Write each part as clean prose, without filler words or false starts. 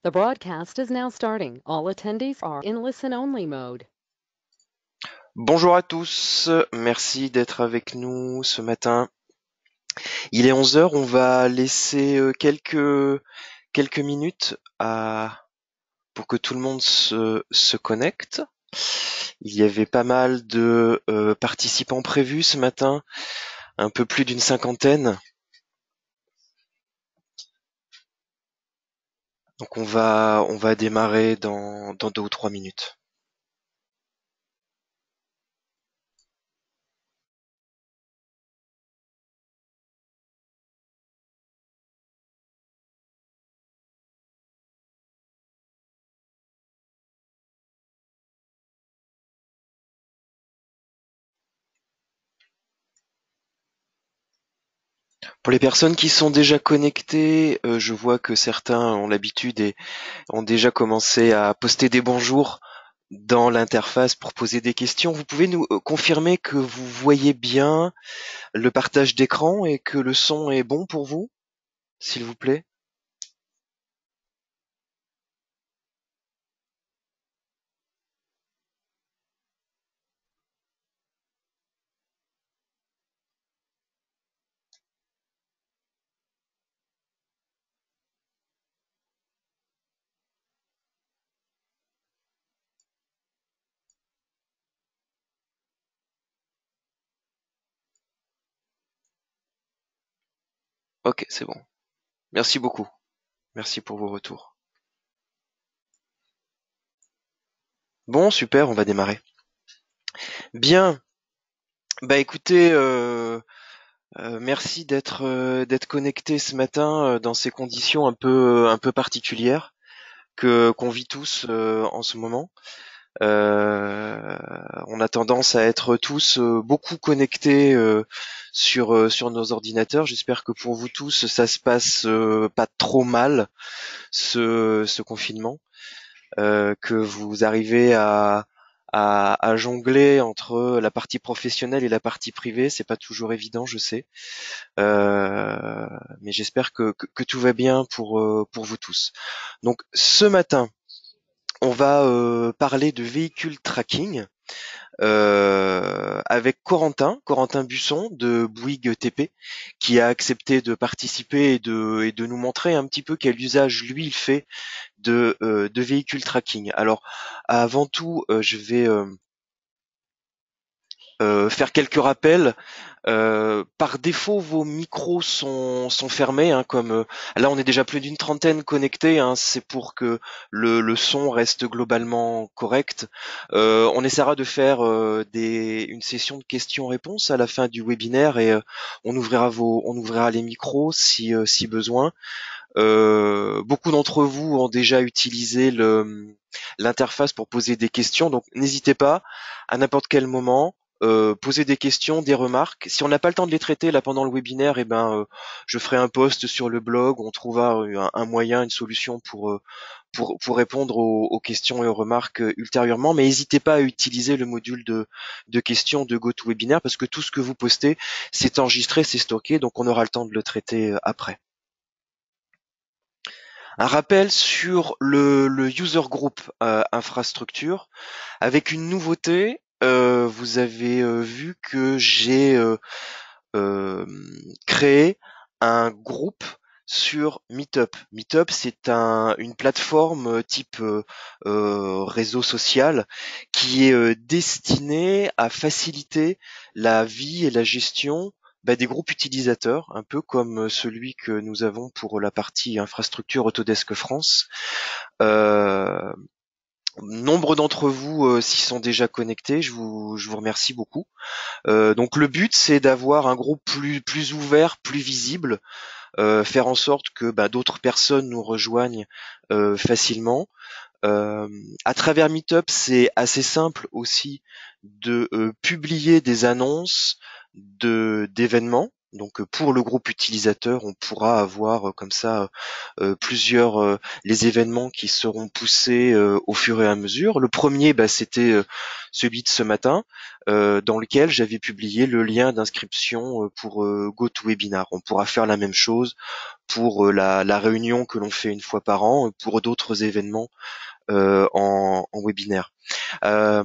The broadcast is now starting. All attendees are in listen-only mode. Bonjour à tous, merci d'être avec nous ce matin. Il est 11 heures, on va laisser quelques minutes pour que tout le monde se connecte. Il y avait pas mal de participants prévus ce matin, un peu plus d'une cinquantaine. Donc on va démarrer dans 2 ou 3 minutes. Pour les personnes qui sont déjà connectées, je vois que certains ont l'habitude et ont déjà commencé à poster des bonjours dans l'interface pour poser des questions. Vous pouvez nous confirmer que vous voyez bien le partage d'écran et que le son est bon pour vous, s'il vous plaît? Ok, c'est bon. Merci beaucoup. Merci pour vos retours. Bon, super, on va démarrer. Bien. Bah écoutez, merci d'être connecté ce matin dans ces conditions un peu particulières que qu'on vit tous en ce moment. On a tendance à être tous beaucoup connectés sur nos ordinateurs. J'espère que pour vous tous, ça se passe pas trop mal ce confinement, que vous arrivez à jongler entre la partie professionnelle et la partie privée. C'est pas toujours évident, je sais, mais j'espère que tout va bien pour vous tous. Donc ce matin, on va parler de véhicule tracking avec Corentin Busson de Bouygues TP, qui a accepté de participer et de nous montrer un petit peu quel usage lui il fait de véhicule tracking. Alors avant tout, je vais faire quelques rappels. Par défaut, vos micros sont fermés, hein, comme là on est déjà plus d'une trentaine connectés, hein, c'est pour que le son reste globalement correct. On essaiera de faire une session de questions-réponses à la fin du webinaire et on ouvrira les micros si besoin. Beaucoup d'entre vous ont déjà utilisé l'interface pour poser des questions, donc n'hésitez pas à n'importe quel moment. Poser des questions, des remarques. Si on n'a pas le temps de les traiter là pendant le webinaire, je ferai un post sur le blog. On trouvera un moyen, une solution pour répondre aux questions et aux remarques ultérieurement. Mais n'hésitez pas à utiliser le module de questions de GoToWebinar parce que tout ce que vous postez, c'est enregistré, c'est stocké, donc on aura le temps de le traiter après. Un rappel sur le user group infrastructure avec une nouveauté. Vous avez vu que j'ai euh, créé un groupe sur Meetup. Meetup, c'est une plateforme type réseau social qui est destinée à faciliter la vie et la gestion des groupes utilisateurs, un peu comme celui que nous avons pour la partie infrastructure Autodesk France. Euh, Nombre d'entre vous s'y sont déjà connectés, je vous remercie beaucoup. Donc le but c'est d'avoir un groupe plus ouvert, plus visible, faire en sorte que d'autres personnes nous rejoignent facilement. Euh, à travers Meetup, c'est assez simple aussi de publier des annonces d'événements. Donc pour le groupe utilisateur, on pourra avoir comme ça plusieurs les événements qui seront poussés au fur et à mesure. Le premier, c'était celui de ce matin, dans lequel j'avais publié le lien d'inscription pour GoToWebinar. On pourra faire la même chose pour la réunion que l'on fait une fois par an, pour d'autres événements en webinaire. Euh,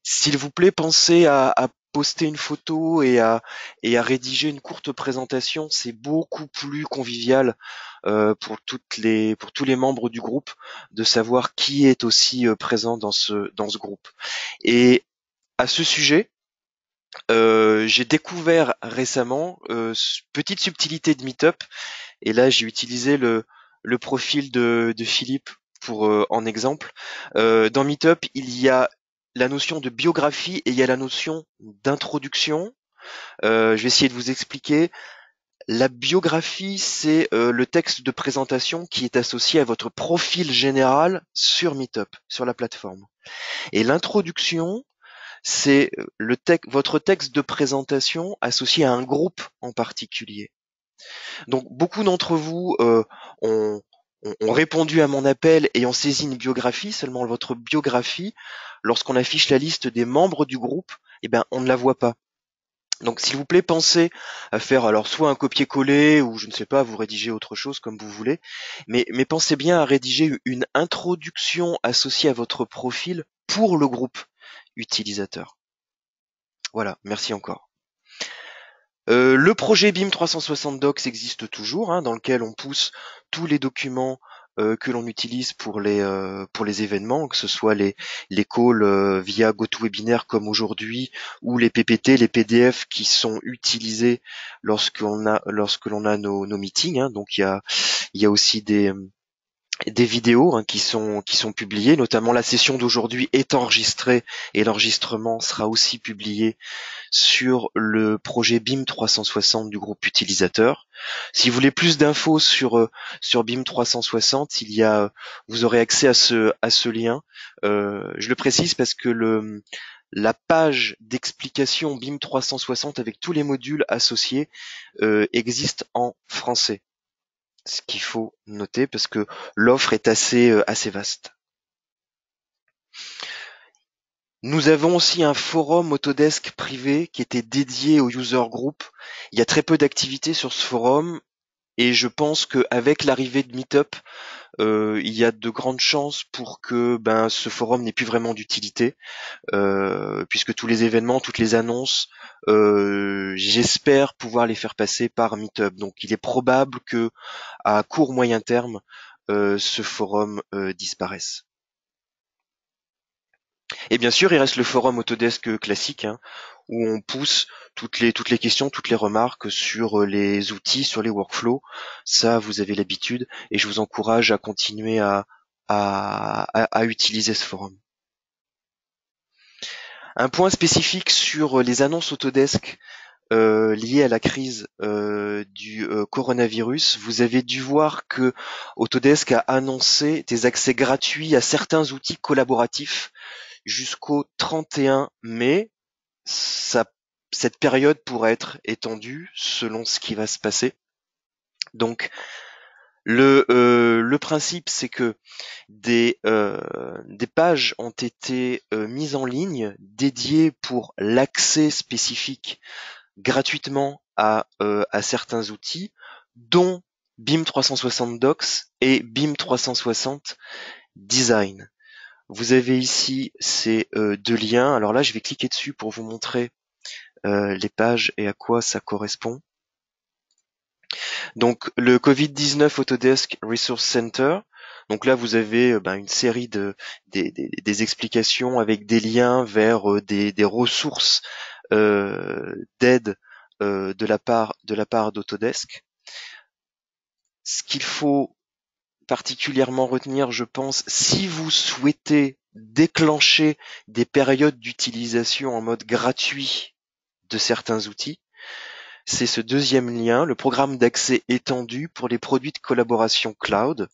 S'il vous plaît, pensez à poster une photo et à rédiger une courte présentation. C'est beaucoup plus convivial pour tous les membres du groupe de savoir qui est aussi présent dans ce groupe. Et à ce sujet, j'ai découvert récemment petite subtilité de Meetup, et là j'ai utilisé le profil de Philippe pour en exemple. Dans Meetup, il y a la notion de biographie et il y a la notion d'introduction. Je vais essayer de vous expliquer. La biographie, c'est le texte de présentation qui est associé à votre profil général sur Meetup, sur la plateforme. Et l'introduction, c'est votre texte de présentation associé à un groupe en particulier. Donc beaucoup d'entre vous ont, ont répondu à mon appel et ont saisi une biographie. Seulement votre biographie, lorsqu'on affiche la liste des membres du groupe, eh ben on ne la voit pas. Donc s'il vous plaît, pensez à faire alors soit un copier-coller ou je ne sais pas, vous rédigez autre chose comme vous voulez, mais pensez bien à rédiger une introduction associée à votre profil pour le groupe utilisateur. Voilà, merci encore. Le projet BIM 360 Docs existe toujours, dans lequel on pousse tous les documents que l'on utilise pour les événements, que ce soit les calls via GoToWebinar comme aujourd'hui, ou les PPT, les PDF qui sont utilisés lorsque l'on a nos meetings. Donc il y a aussi des vidéos qui sont publiées, notamment la session d'aujourd'hui est enregistrée et l'enregistrement sera aussi publié sur le projet BIM 360 du groupe utilisateur. Si vous voulez plus d'infos sur BIM 360, vous aurez accès à ce lien. Je le précise parce que la page d'explication BIM 360 avec tous les modules associés existe en français. Ce qu'il faut noter parce que l'offre est assez vaste. Nous avons aussi un forum Autodesk privé qui était dédié au user group. Il y a très peu d'activités sur ce forum et je pense qu'avec l'arrivée de Meetup, il y a de grandes chances pour que ce forum n'ait plus vraiment d'utilité, puisque tous les événements, toutes les annonces, j'espère pouvoir les faire passer par Meetup. Donc il est probable que à court moyen terme, ce forum disparaisse. Et bien sûr, il reste le forum Autodesk classique, où on pousse toutes les questions, toutes les remarques sur les outils, sur les workflows. Ça, vous avez l'habitude, et je vous encourage à continuer à utiliser ce forum. Un point spécifique sur les annonces Autodesk liées à la crise du coronavirus. Vous avez dû voir que Autodesk a annoncé des accès gratuits à certains outils collaboratifs jusqu'au 31 mai. Cette période pourra être étendue selon ce qui va se passer. Donc le principe, c'est que des pages ont été mises en ligne dédiées pour l'accès spécifique gratuitement à certains outils, dont BIM 360 Docs et BIM 360 Design. Vous avez ici ces deux liens. Alors là, je vais cliquer dessus pour vous montrer les pages et à quoi ça correspond. Donc le Covid-19 Autodesk Resource Center. Donc là, vous avez une série des explications avec des liens vers des ressources d'aide de la part d'Autodesk. Ce qu'il faut particulièrement retenir, je pense, si vous souhaitez déclencher des périodes d'utilisation en mode gratuit de certains outils, c'est ce deuxième lien, le programme d'accès étendu pour les produits de collaboration cloud.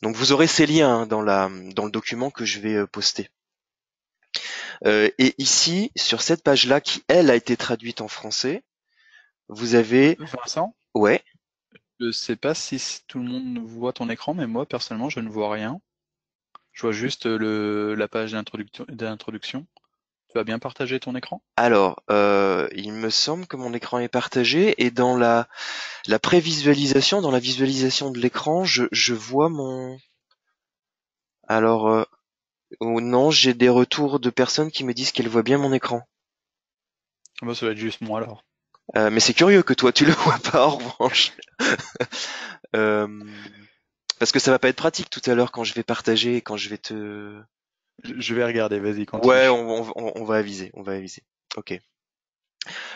Donc vous aurez ces liens dans le document que je vais poster. Et ici, sur cette page-là, qui elle a été traduite en français, vous avez, Vincent, ouais. je sais pas si tout le monde voit ton écran, mais moi personnellement je ne vois rien. Je vois juste la page d'introduction. Tu vas bien partager ton écran? Alors, il me semble que mon écran est partagé et dans la prévisualisation, dans la visualisation de l'écran, je vois mon. Alors, oh non, j'ai des retours de personnes qui me disent qu'elles voient bien mon écran. Ah bah, ça va être juste moi alors. Mais c'est curieux que toi tu le vois pas en revanche. Euh, Parce que ça va pas être pratique tout à l'heure quand je vais partager et quand je vais te. Je vais regarder, vas-y, Ouais, continue. on va aviser, on va aviser. Ok.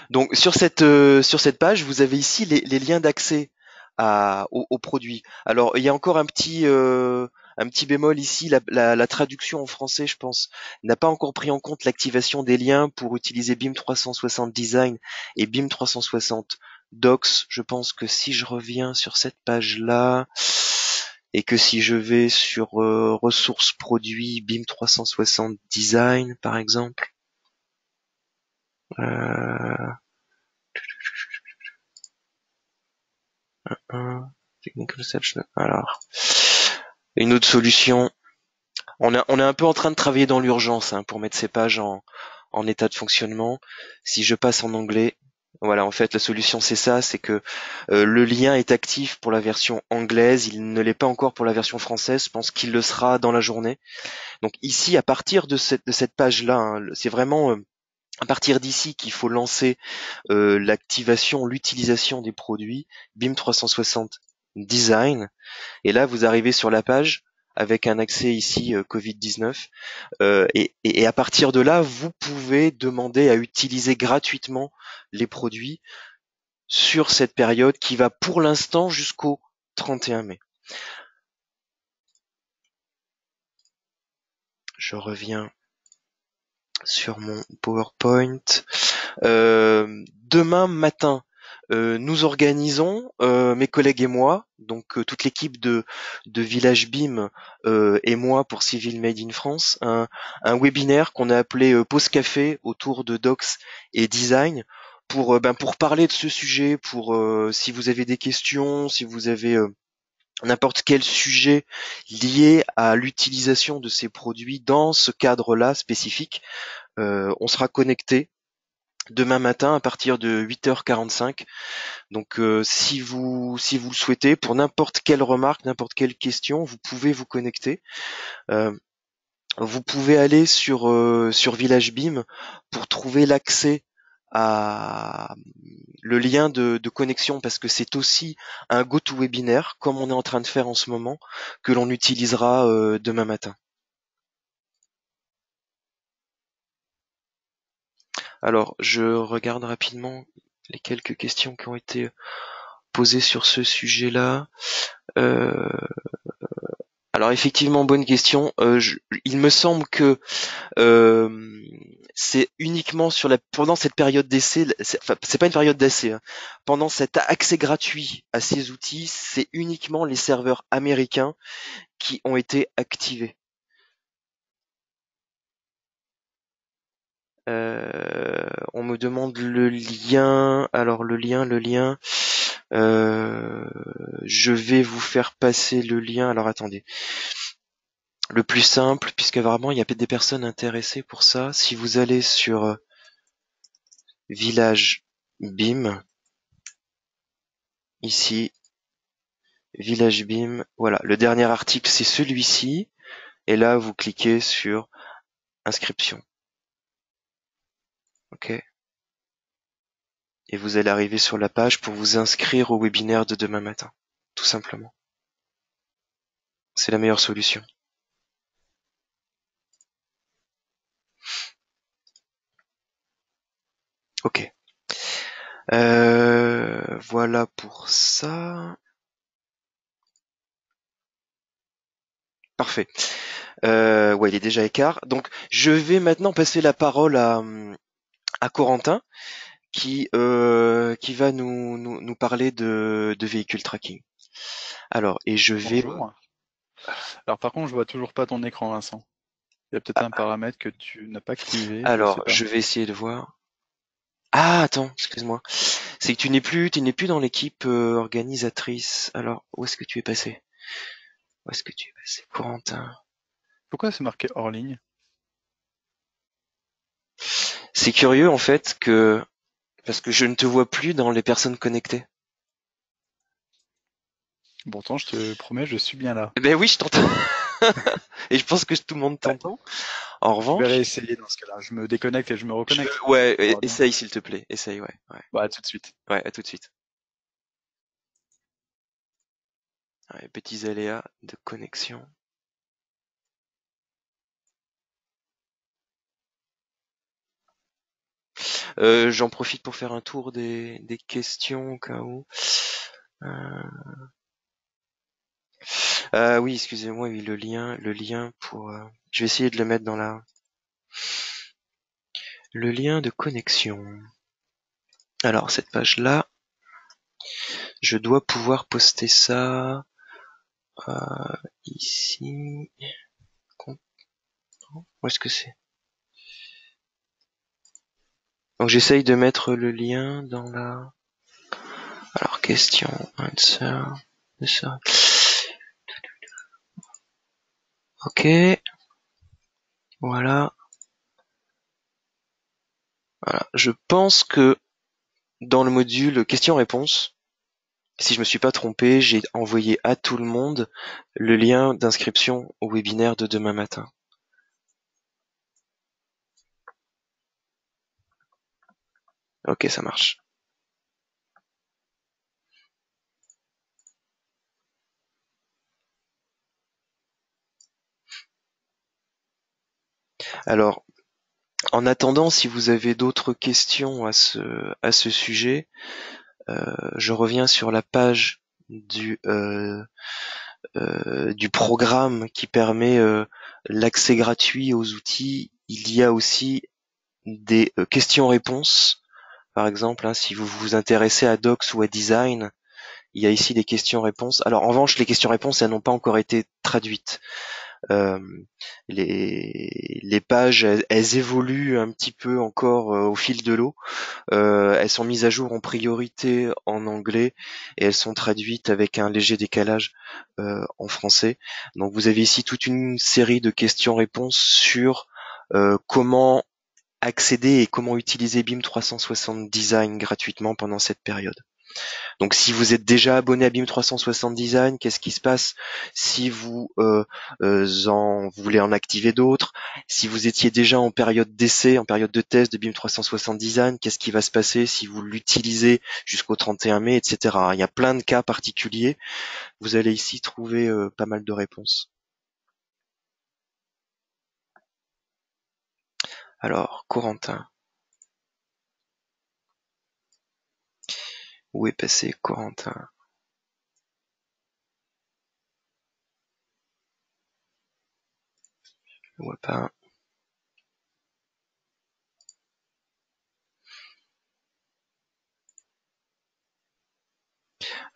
Donc sur cette page, vous avez ici les liens d'accès aux produits. Alors il y a encore un petit bémol ici, la traduction en français, je pense, n'a pas encore pris en compte l'activation des liens pour utiliser BIM 360 Design et BIM 360 Docs. Je pense que si je reviens sur cette page-là et que si je vais sur ressources produits BIM 360 Design par exemple. Euh, Technical Search. Alors, une autre solution. On est un peu en train de travailler dans l'urgence pour mettre ces pages en état de fonctionnement. Si je passe en anglais, voilà, en fait, la solution c'est ça, c'est que le lien est actif pour la version anglaise, il ne l'est pas encore pour la version française. Je pense qu'il le sera dans la journée. Donc ici, à partir de cette page-là, c'est vraiment à partir d'ici qu'il faut lancer l'activation, l'utilisation des produits BIM 360 Design. Et là, vous arrivez sur la page avec un accès ici Covid-19. Et à partir de là, vous pouvez demander à utiliser gratuitement les produits sur cette période qui va pour l'instant jusqu'au 31 mai. Je reviens sur mon PowerPoint. Demain matin, nous organisons, mes collègues et moi, donc toute l'équipe de Village BIM et moi pour Civil Made in France, un webinaire qu'on a appelé Pause Café autour de Docs et Design pour parler de ce sujet, pour si vous avez des questions, si vous avez n'importe quel sujet lié à l'utilisation de ces produits dans ce cadre-là spécifique, on sera connecté demain matin à partir de 8h45. Donc si vous le souhaitez, pour n'importe quelle remarque, n'importe quelle question, vous pouvez vous connecter. Euh, Vous pouvez aller sur Village BIM pour trouver l'accès à le lien de connexion parce que c'est aussi un GoToWebinar comme on est en train de faire en ce moment que l'on utilisera demain matin. Alors je regarde rapidement les quelques questions qui ont été posées sur ce sujet-là. Euh, alors effectivement, bonne question. Il me semble que euh, c'est uniquement pendant cette période d'essai, enfin, c'est pas une période d'essai, pendant cet accès gratuit à ces outils, c'est uniquement les serveurs américains qui ont été activés. On me demande le lien. Alors le lien. euh, je vais vous faire passer le lien. Alors attendez. Le plus simple, puisque vraiment il y a des personnes intéressées pour ça, si vous allez sur Village BIM, ici, Village BIM, voilà, le dernier article c'est celui-ci, et là vous cliquez sur inscription, ok, et vous allez arriver sur la page pour vous inscrire au webinaire de demain matin, tout simplement. C'est la meilleure solution. Ok. Voilà pour ça. Parfait. Ouais, il est déjà écart. Donc, je vais maintenant passer la parole à Corentin, qui va nous parler de véhicule tracking. Alors, et je vais. Bonjour. Alors par contre, je vois toujours pas ton écran, Vincent. Il y a peut-être un paramètre que tu n'as pas activé, je sais Alors, pas. je vais essayer de voir. Ah, attends, excuse-moi. C'est que tu n'es plus dans l'équipe organisatrice. Alors, où est-ce que tu es passé? Où est-ce que tu es passé, Corentin? Pourquoi c'est marqué hors ligne? C'est curieux en fait que parce que je ne te vois plus dans les personnes connectées. Pourtant, je te promets, je suis bien là. Eh ben oui, je t'entends. Et je pense que tout le monde Ouais, t'entend. En je vais revanche, réessayer dans ce cas-là. Je me déconnecte et je me reconnecte. ouais, On verra bien. essaye s'il te plaît. Essaye, ouais, ouais. Bah, à tout de suite. Ouais, à tout de suite. Ouais, petits aléas de connexion. J'en profite pour faire un tour des questions au cas où. Euh, oui, excusez-moi, oui, le lien pour. Je vais essayer de le mettre dans le lien de connexion. Alors cette page-là, je dois pouvoir poster ça ici. Où est-ce que c'est? Donc j'essaye de mettre le lien dans la. Alors question, answer, ça. Ok, voilà. Voilà. Je pense que dans le module questions-réponses, si je me suis pas trompé, j'ai envoyé à tout le monde le lien d'inscription au webinaire de demain matin. Ok, ça marche. Alors, en attendant, si vous avez d'autres questions à ce sujet, je reviens sur la page du programme qui permet l'accès gratuit aux outils. Il y a aussi des questions-réponses. Par exemple, hein, si vous vous intéressez à Docs ou à Design, il y a ici des questions-réponses. Alors en revanche, les questions-réponses, elles n'ont pas encore été traduites. Euh, les pages, elles évoluent un petit peu encore au fil de l'eau. Elles sont mises à jour en priorité en anglais et elles sont traduites avec un léger décalage en français. Donc vous avez ici toute une série de questions-réponses sur comment accéder et comment utiliser BIM 360 Design gratuitement pendant cette période. Donc si vous êtes déjà abonné à BIM 360 Design, qu'est-ce qui se passe si vous voulez en activer d'autres? Si vous étiez déjà en période d'essai, en période de test de BIM 360 Design, qu'est-ce qui va se passer si vous l'utilisez jusqu'au 31 mai, etc. Il y a plein de cas particuliers. Vous allez ici trouver pas mal de réponses. Alors, Corentin. Où est passé Corentin? Je vois pas.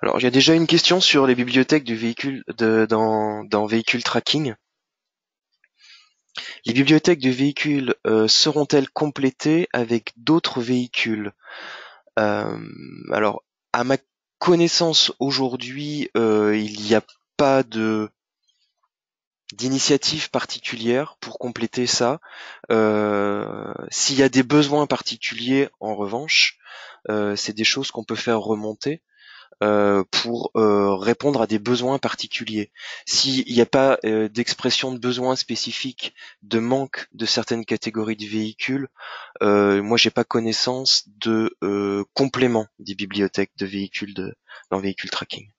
Alors, il y a déjà une question sur les bibliothèques du véhicule dans véhicule tracking. Les bibliothèques de véhicules seront-elles complétées avec d'autres véhicules? Euh, alors, à ma connaissance aujourd'hui, il n'y a pas d'initiative particulière pour compléter ça. S'il y a des besoins particuliers, en revanche, c'est des choses qu'on peut faire remonter pour répondre à des besoins particuliers. S'il n'y a pas d'expression de besoin spécifique, de manque de certaines catégories de véhicules, moi j'ai pas connaissance de complément des bibliothèques de véhicules dans véhicule tracking.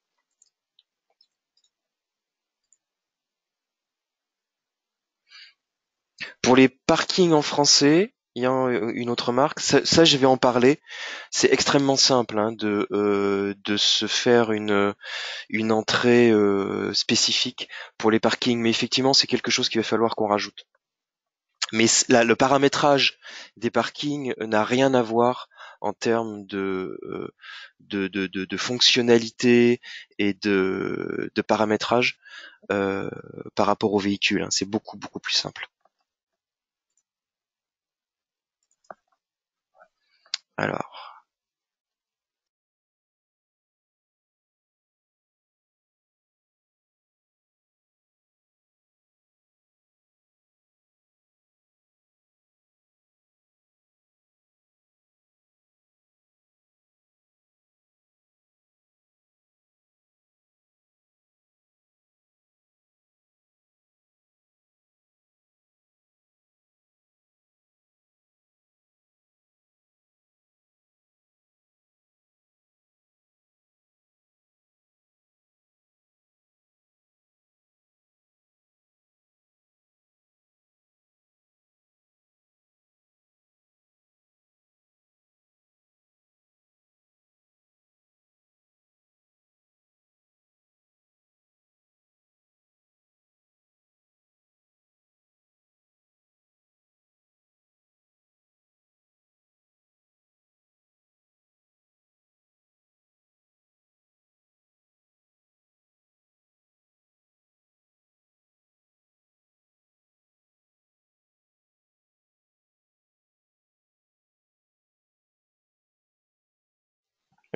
Pour les parkings en français, il y a une autre marque. Ça, je vais en parler. C'est extrêmement simple hein, de se faire une entrée spécifique pour les parkings, mais effectivement c'est quelque chose qu'il va falloir qu'on rajoute. Mais là, le paramétrage des parkings n'a rien à voir en termes de fonctionnalité et de paramétrage par rapport aux véhicules. Hein. C'est beaucoup beaucoup plus simple. Alors,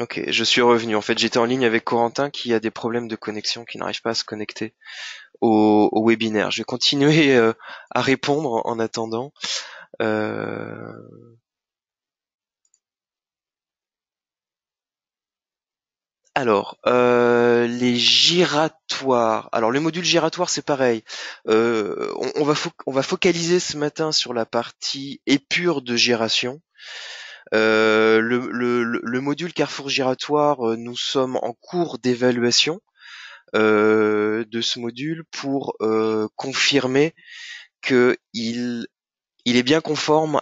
ok, je suis revenu. En fait, j'étais en ligne avec Corentin qui a des problèmes de connexion, qui n'arrive pas à se connecter au webinaire. Je vais continuer à répondre en attendant. Euh, Alors, les giratoires. Alors, le module giratoire, c'est pareil. On va focaliser ce matin sur la partie épure de giration. Le module Carrefour giratoire, nous sommes en cours d'évaluation de ce module pour confirmer que il est bien conforme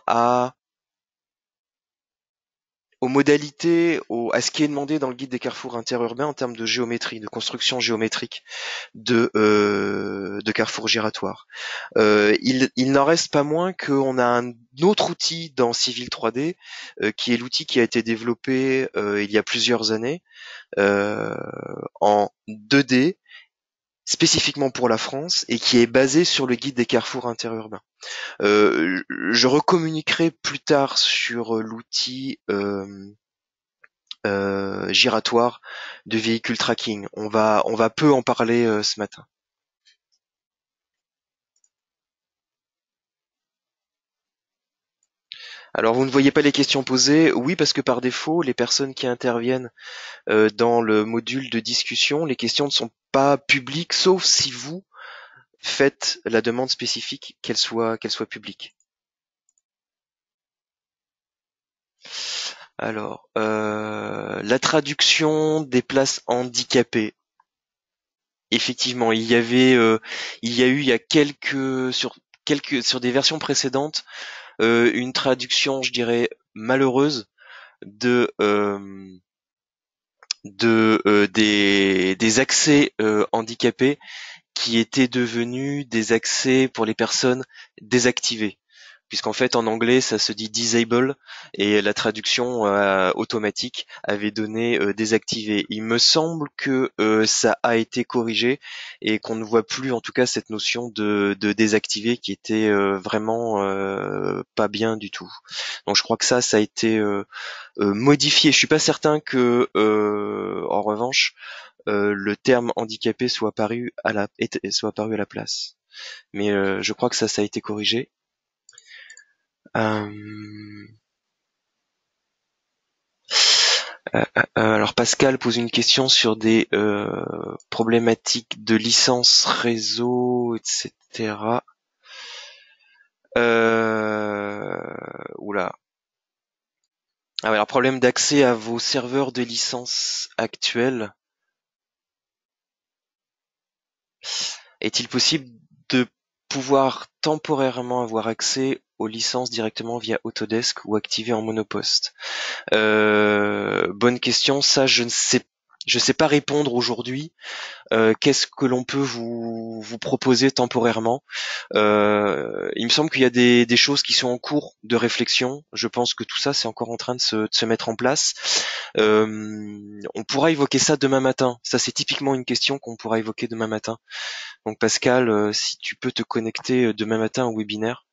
aux modalités, à ce qui est demandé dans le guide des carrefours interurbains en termes de géométrie, de construction géométrique de carrefour giratoire. Il n'en reste pas moins qu'on a un autre outil dans Civil 3D, qui est l'outil qui a été développé il y a plusieurs années euh, en 2D, spécifiquement pour la France, et qui est basé sur le guide des carrefours interurbains. Je recommuniquerai plus tard sur l'outil giratoire de véhicule tracking. On va peu en parler ce matin. Alors vous ne voyez pas les questions posées? Oui, parce que par défaut, les personnes qui interviennent dans le module de discussion, les questions ne sont pas publiques, sauf si vous faites la demande spécifique qu'elle soit publique. Alors, la traduction des places handicapées. Effectivement, il y a eu il y a sur des versions précédentes une traduction, je dirais malheureuse de des accès handicapés qui étaient devenus des accès pour les personnes désactivées. Puisqu'en fait en anglais ça se dit disable et la traduction automatique avait donné désactivé. Il me semble que ça a été corrigé et qu'on ne voit plus en tout cas cette notion de désactivé qui était vraiment pas bien du tout. Donc je crois que ça a été modifié. Je suis pas certain que en revanche le terme handicapé soit apparu à la place. Mais je crois que ça a été corrigé. Euh, alors Pascal pose une question sur des problématiques de licence réseau, etc. Oula. Ah ouais, alors problème d'accès à vos serveurs de licence actuels. Est-il possible de pouvoir temporairement avoir accès aux licences directement via Autodesk ou activer en monoposte? Bonne question, ça je sais pas répondre aujourd'hui. Qu'est-ce que l'on peut vous proposer temporairement? Il me semble qu'il y a des choses qui sont en cours de réflexion. Je pense que tout ça c'est encore en train de se mettre en place. On pourra évoquer ça demain matin. Ça c'est typiquement une question qu'on pourra évoquer demain matin. Donc Pascal, si tu peux te connecter demain matin au webinaire.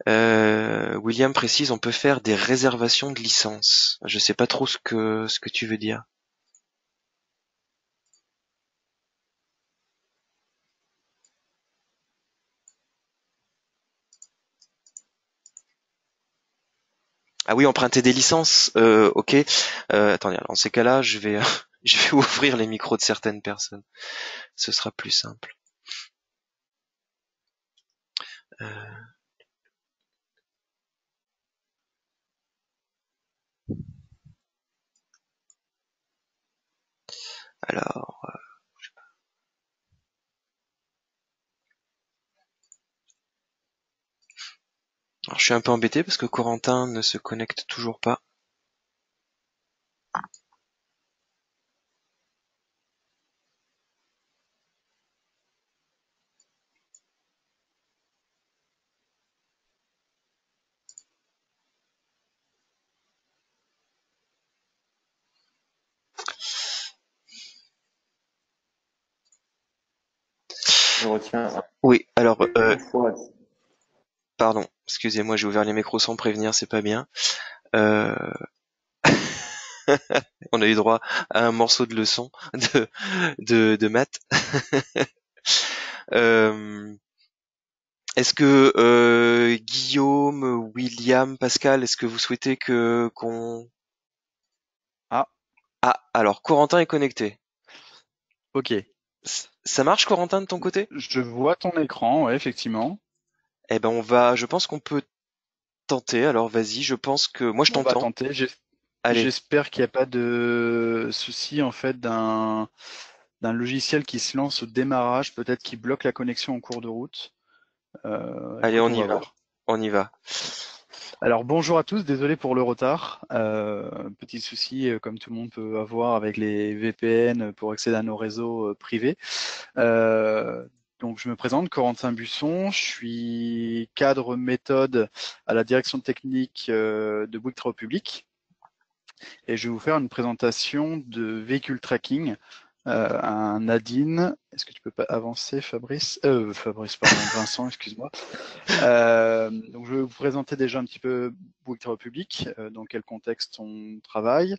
William précise, on peut faire des réservations de licence. Je sais pas trop ce que tu veux dire. Ah oui, emprunter des licences. Ok. Attendez, alors, dans ces cas-là, je vais je vais ouvrir les micros de certaines personnes. Ce sera plus simple. Euh, alors, je suis un peu embêté parce que Corentin ne se connecte toujours pas. Je retiens Oui, alors, une fois. pardon, excusez-moi, j'ai ouvert les micros sans prévenir, c'est pas bien. Euh, on a eu droit à un morceau de leçon de maths. Euh, Est-ce que Guillaume, William, Pascal, est-ce que vous souhaitez que qu'on... Ah, Ah, alors Corentin est connecté. ok. Ça marche, Corentin, de ton côté? Je vois ton écran, ouais, effectivement. Eh ben je pense qu'on peut tenter. Alors vas-y, je pense que moi je On va t'entends. tenter. Allez, J'espère qu'il n'y a pas de souci en fait d'un logiciel qui se lance au démarrage, peut-être qui bloque la connexion en cours de route. allez, Écoute, on on y va va, voir. on y va. Alors bonjour à tous, désolé pour le retard. Petit souci comme tout le monde peut avoir avec les VPN pour accéder à nos réseaux privés. Euh, donc je me présente, Corentin Busson, je suis cadre méthode à la direction technique de Bouygues Travaux Publics et je vais vous faire une présentation de véhicule tracking, un ADIN. Est-ce que tu peux pas avancer, Fabrice Fabrice, pardon, Vincent, excuse-moi. Donc je vais vous présenter déjà un petit peu Bouygues Travaux Publics, dans quel contexte on travaille,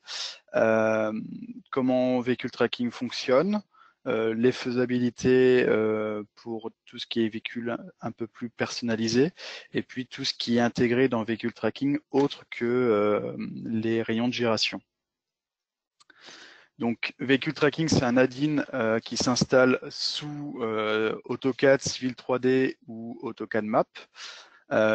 comment véhicule tracking fonctionne, les faisabilités pour tout ce qui est véhicule un peu plus personnalisé, et puis tout ce qui est intégré dans véhicule tracking autre que les rayons de giration. Donc, véhicule tracking, c'est un add-in qui s'installe sous AutoCAD, Civil 3D ou AutoCAD Map,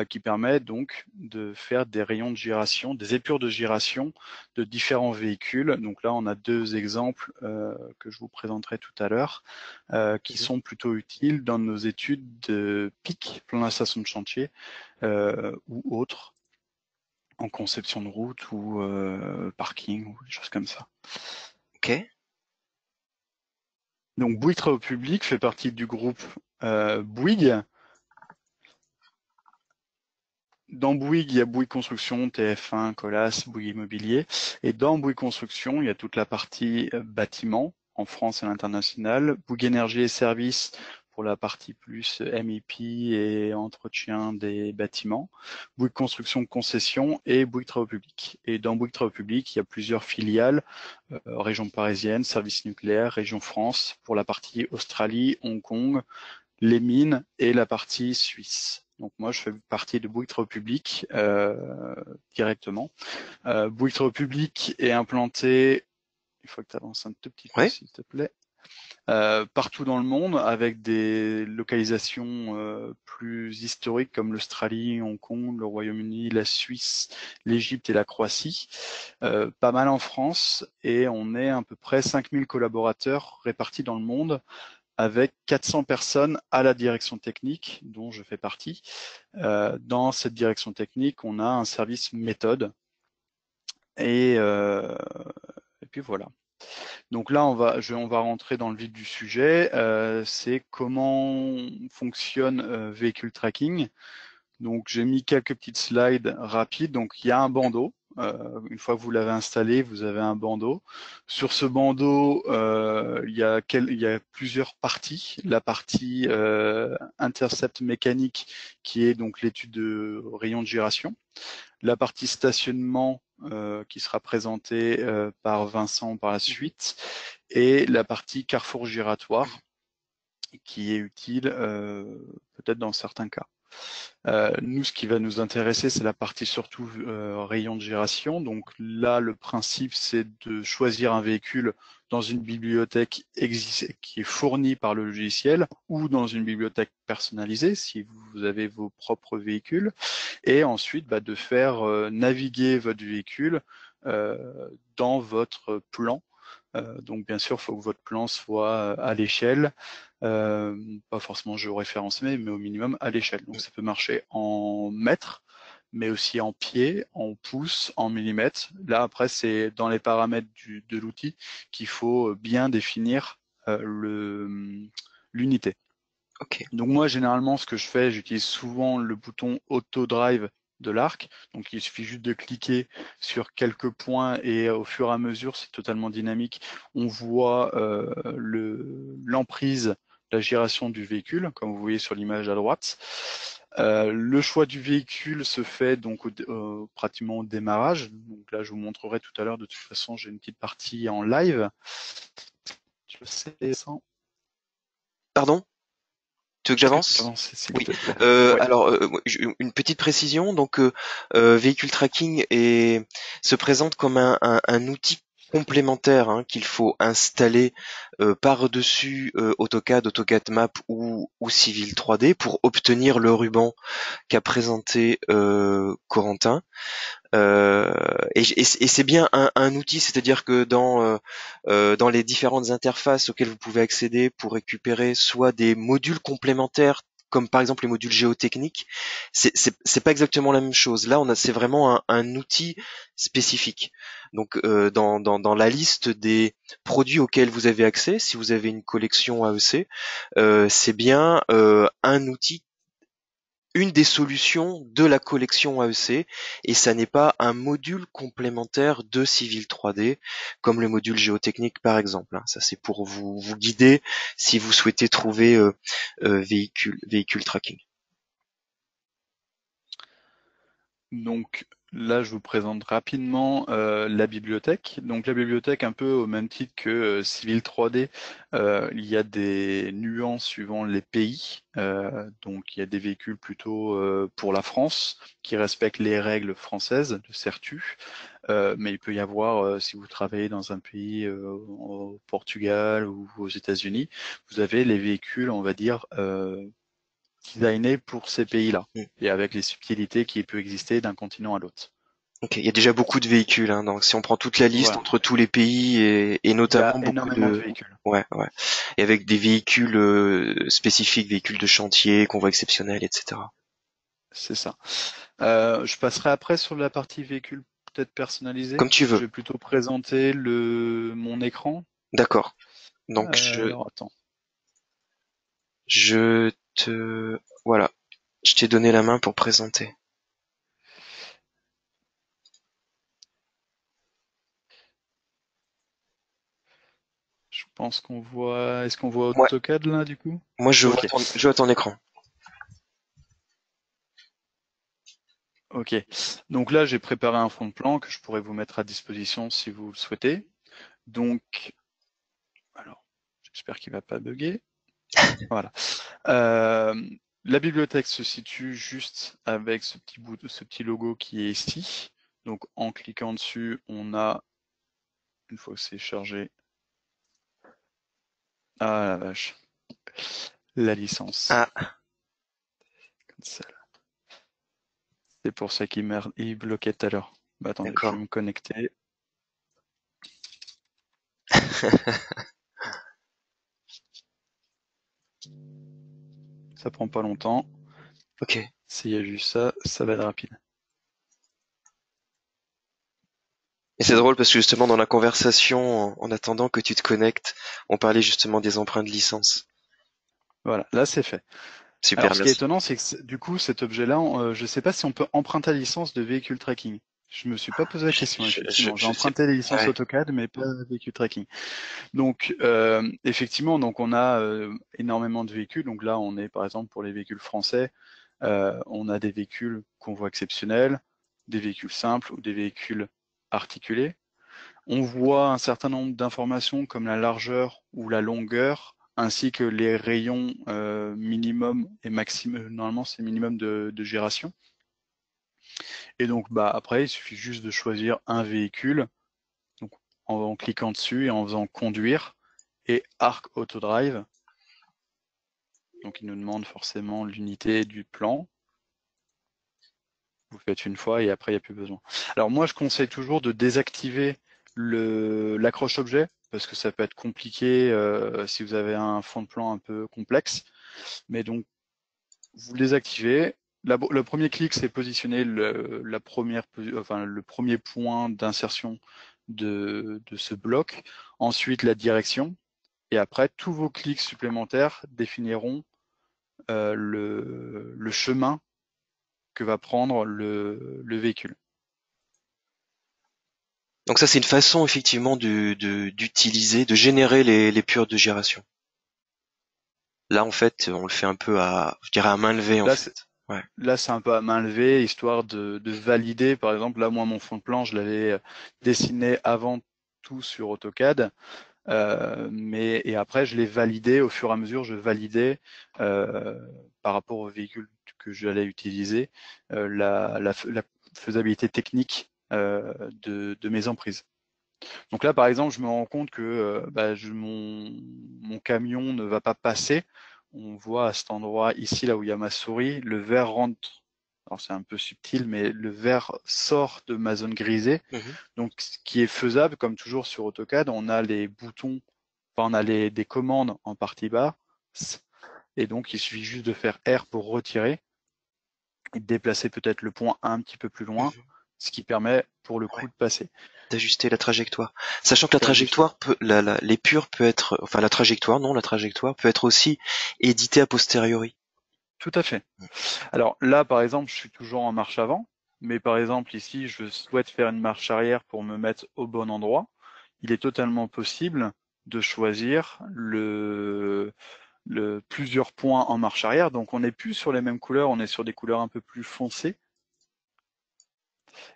qui permet donc de faire des rayons de giration, des épures de giration de différents véhicules. Donc là, on a deux exemples que je vous présenterai tout à l'heure, qui sont plutôt utiles dans nos études de PIC, plan d'installation de chantier, ou autres, en conception de route ou parking ou des choses comme ça. Ok. Donc Bouygues Travaux Publics fait partie du groupe Bouygues. Dans Bouygues, il y a Bouygues Construction, TF1, Colas, Bouygues Immobilier. Et dans Bouygues Construction, il y a toute la partie bâtiment en France et à l'international. Bouygues Énergie et Services pour la partie plus MEP et entretien des bâtiments. Bouygues Construction Concession et Bouygues Travaux Publics. Et dans Bouygues Travaux Publics, il y a plusieurs filiales, région parisienne, service nucléaire, région France pour la partie Australie, Hong Kong, les mines et la partie suisse. Donc moi, je fais partie de Bouygues Travaux Publics directement. Bouygues Travaux Publics est implanté, il faut que tu avances un tout petit peu, Ouais. s'il te plaît, partout dans le monde avec des localisations plus historiques comme l'Australie, Hong Kong, le Royaume-Uni, la Suisse, l'Égypte et la Croatie. Pas mal en France et on est à peu près 5000 collaborateurs répartis dans le monde, avec 400 personnes à la direction technique, dont je fais partie. Dans cette direction technique, on a un service méthode. Et puis voilà. Donc là, on va rentrer dans le vif du sujet. C'est comment fonctionne véhicule tracking. Donc j'ai mis quelques petites slides rapides. Donc il y a un bandeau Une fois que vous l'avez installé, vous avez un bandeau. Sur ce bandeau, il y a plusieurs parties. La partie intercept mécanique, qui est donc l'étude de rayon de gyration. La partie stationnement, qui sera présentée par Vincent par la suite, et la partie carrefour giratoire, qui est utile peut-être dans certains cas. Nous, ce qui va nous intéresser, c'est la partie surtout rayon de gyration. Donc là, le principe, c'est de choisir un véhicule dans une bibliothèque qui est fournie par le logiciel, ou dans une bibliothèque personnalisée si vous avez vos propres véhicules, et ensuite de faire naviguer votre véhicule dans votre plan. Donc bien sûr, il faut que votre plan soit à l'échelle, pas forcément géoréférencé, mais au minimum à l'échelle. Donc ça peut marcher en mètres, mais aussi en pieds, en pouces, en millimètres. Là, après, c'est dans les paramètres de l'outil qu'il faut bien définir l'unité. Ok. Donc moi, généralement, ce que je fais, j'utilise souvent le bouton Auto Drive de l'ARC. Donc il suffit juste de cliquer sur quelques points et au fur et à mesure, c'est totalement dynamique. On voit l'emprise, la gyration du véhicule, comme vous voyez sur l'image à droite. Le choix du véhicule se fait donc pratiquement au démarrage. Donc là, je vous montrerai tout à l'heure. De toute façon, j'ai une petite partie en live. Je sais sans. Pardon? Tu veux que j'avance? Oui. Alors, une petite précision. Donc, véhicule tracking se présente comme un outil complémentaire qu'il faut installer par-dessus AutoCAD, AutoCAD Map ou Civil 3D pour obtenir le ruban qu'a présenté Corentin. Et c'est bien un outil, c'est-à-dire que dans les différentes interfaces auxquelles vous pouvez accéder pour récupérer soit des modules complémentaires, comme par exemple les modules géotechniques, c'est pas exactement la même chose. Là, c'est vraiment un outil spécifique. Donc, dans la liste des produits auxquels vous avez accès, si vous avez une collection AEC, c'est bien un outil, une des solutions de la collection AEC, et ça n'est pas un module complémentaire de Civil 3D comme le module géotechnique par exemple. Ça c'est pour vous guider si vous souhaitez trouver véhicule tracking. Donc là, je vous présente rapidement la bibliothèque. Donc la bibliothèque, un peu au même titre que Civil 3D, il y a des nuances suivant les pays. Donc il y a des véhicules plutôt pour la France qui respectent les règles françaises de CERTU. Mais il peut y avoir, si vous travaillez dans un pays au Portugal ou aux États-Unis, vous avez les véhicules, on va dire, designés pour ces pays-là, et avec les subtilités qui peuvent exister d'un continent à l'autre. Ok, il y a déjà beaucoup de véhicules, donc si on prend toute la liste entre tous les pays et notamment beaucoup de véhicules. Ouais. Et avec des véhicules spécifiques, véhicules de chantier, convois exceptionnels, etc. C'est ça. Je passerai après sur la partie véhicule peut-être personnalisé. Comme tu veux. Je vais plutôt présenter mon écran. D'accord. Donc alors attends. Voilà. Je t'ai donné la main pour présenter. Je pense qu'on voit. Est-ce qu'on voit AutoCAD là du coup? Moi je vois ton écran. Ok. Donc là j'ai préparé un fond de plan que je pourrais vous mettre à disposition si vous le souhaitez. Donc, alors, j'espère qu'il va pas bugger. Voilà. La bibliothèque se situe juste avec ce petit logo qui est ici. Donc en cliquant dessus, on a, une fois que c'est chargé, ah la vache, la licence. Ah. C'est pour ça qu'il bloquait tout à l'heure. Attendez, je vais me connecter. Ça prend pas longtemps. Ok. S'il y a juste ça, ça va être rapide. Et c'est drôle parce que justement dans la conversation, en attendant que tu te connectes, on parlait justement des empreintes de licence. Voilà, là c'est fait. Super. Alors ce qui est étonnant, c'est que du coup cet objet-là, je ne sais pas si on peut emprunter la licence de véhicule tracking. Je me suis pas posé la question, effectivement. J'ai Je sais. emprunté les licences Ouais. AutoCAD, mais pas véhicule tracking. Donc, effectivement, donc on a énormément de véhicules. Donc là, on est par exemple pour les véhicules français, on a des véhicules convoi exceptionnels, des véhicules simples ou des véhicules articulés. On voit un certain nombre d'informations comme la largeur ou la longueur, ainsi que les rayons minimum et maximum. Normalement, c'est minimum de giration. Et donc, bah après, il suffit juste de choisir un véhicule, donc en cliquant dessus et en faisant conduire et Arc Autodrive. Donc, il nous demande forcément l'unité du plan. Vous faites une fois et après, il n'y a plus besoin. Alors, moi, je conseille toujours de désactiver l'accroche objet parce que ça peut être compliqué si vous avez un fond de plan un peu complexe. Mais donc, vous le désactivez. Le premier clic, c'est positionner le premier point d'insertion de ce bloc. Ensuite, la direction. Et après, tous vos clics supplémentaires définiront le chemin que va prendre le véhicule. Donc ça, c'est une façon effectivement d'utiliser, de générer les pures de gyration. Là, en fait, on le fait un peu je dirais à main levée, en Là, fait. Ouais. Là, c'est un peu à main levée, histoire de valider. Par exemple, là, moi, mon fond de plan, je l'avais dessiné avant tout sur AutoCAD. Et après, je l'ai validé au fur et à mesure, je validais par rapport au véhicule que j'allais utiliser la faisabilité technique de mes emprises. Donc là, par exemple, je me rends compte que mon camion ne va pas passer. On voit à cet endroit ici, là où il y a ma souris, le verre rentre. Alors c'est un peu subtil, mais le verre sort de ma zone grisée. Mhm. Donc ce qui est faisable, comme toujours sur AutoCAD, on a les boutons, enfin on a des commandes en partie bas, et donc il suffit juste de faire R pour retirer et de déplacer peut-être le point un petit peu plus loin, Mhm. ce qui permet pour le Ouais. coup de passer. D'ajuster la trajectoire. Sachant que la D'ajuster. trajectoire l'épure peut être, enfin la trajectoire peut être aussi éditée a posteriori. Tout à fait. Alors là, par exemple, je suis toujours en marche avant, mais par exemple ici, je souhaite faire une marche arrière pour me mettre au bon endroit. Il est totalement possible de choisir plusieurs points en marche arrière. Donc on n'est plus sur les mêmes couleurs, on est sur des couleurs un peu plus foncées.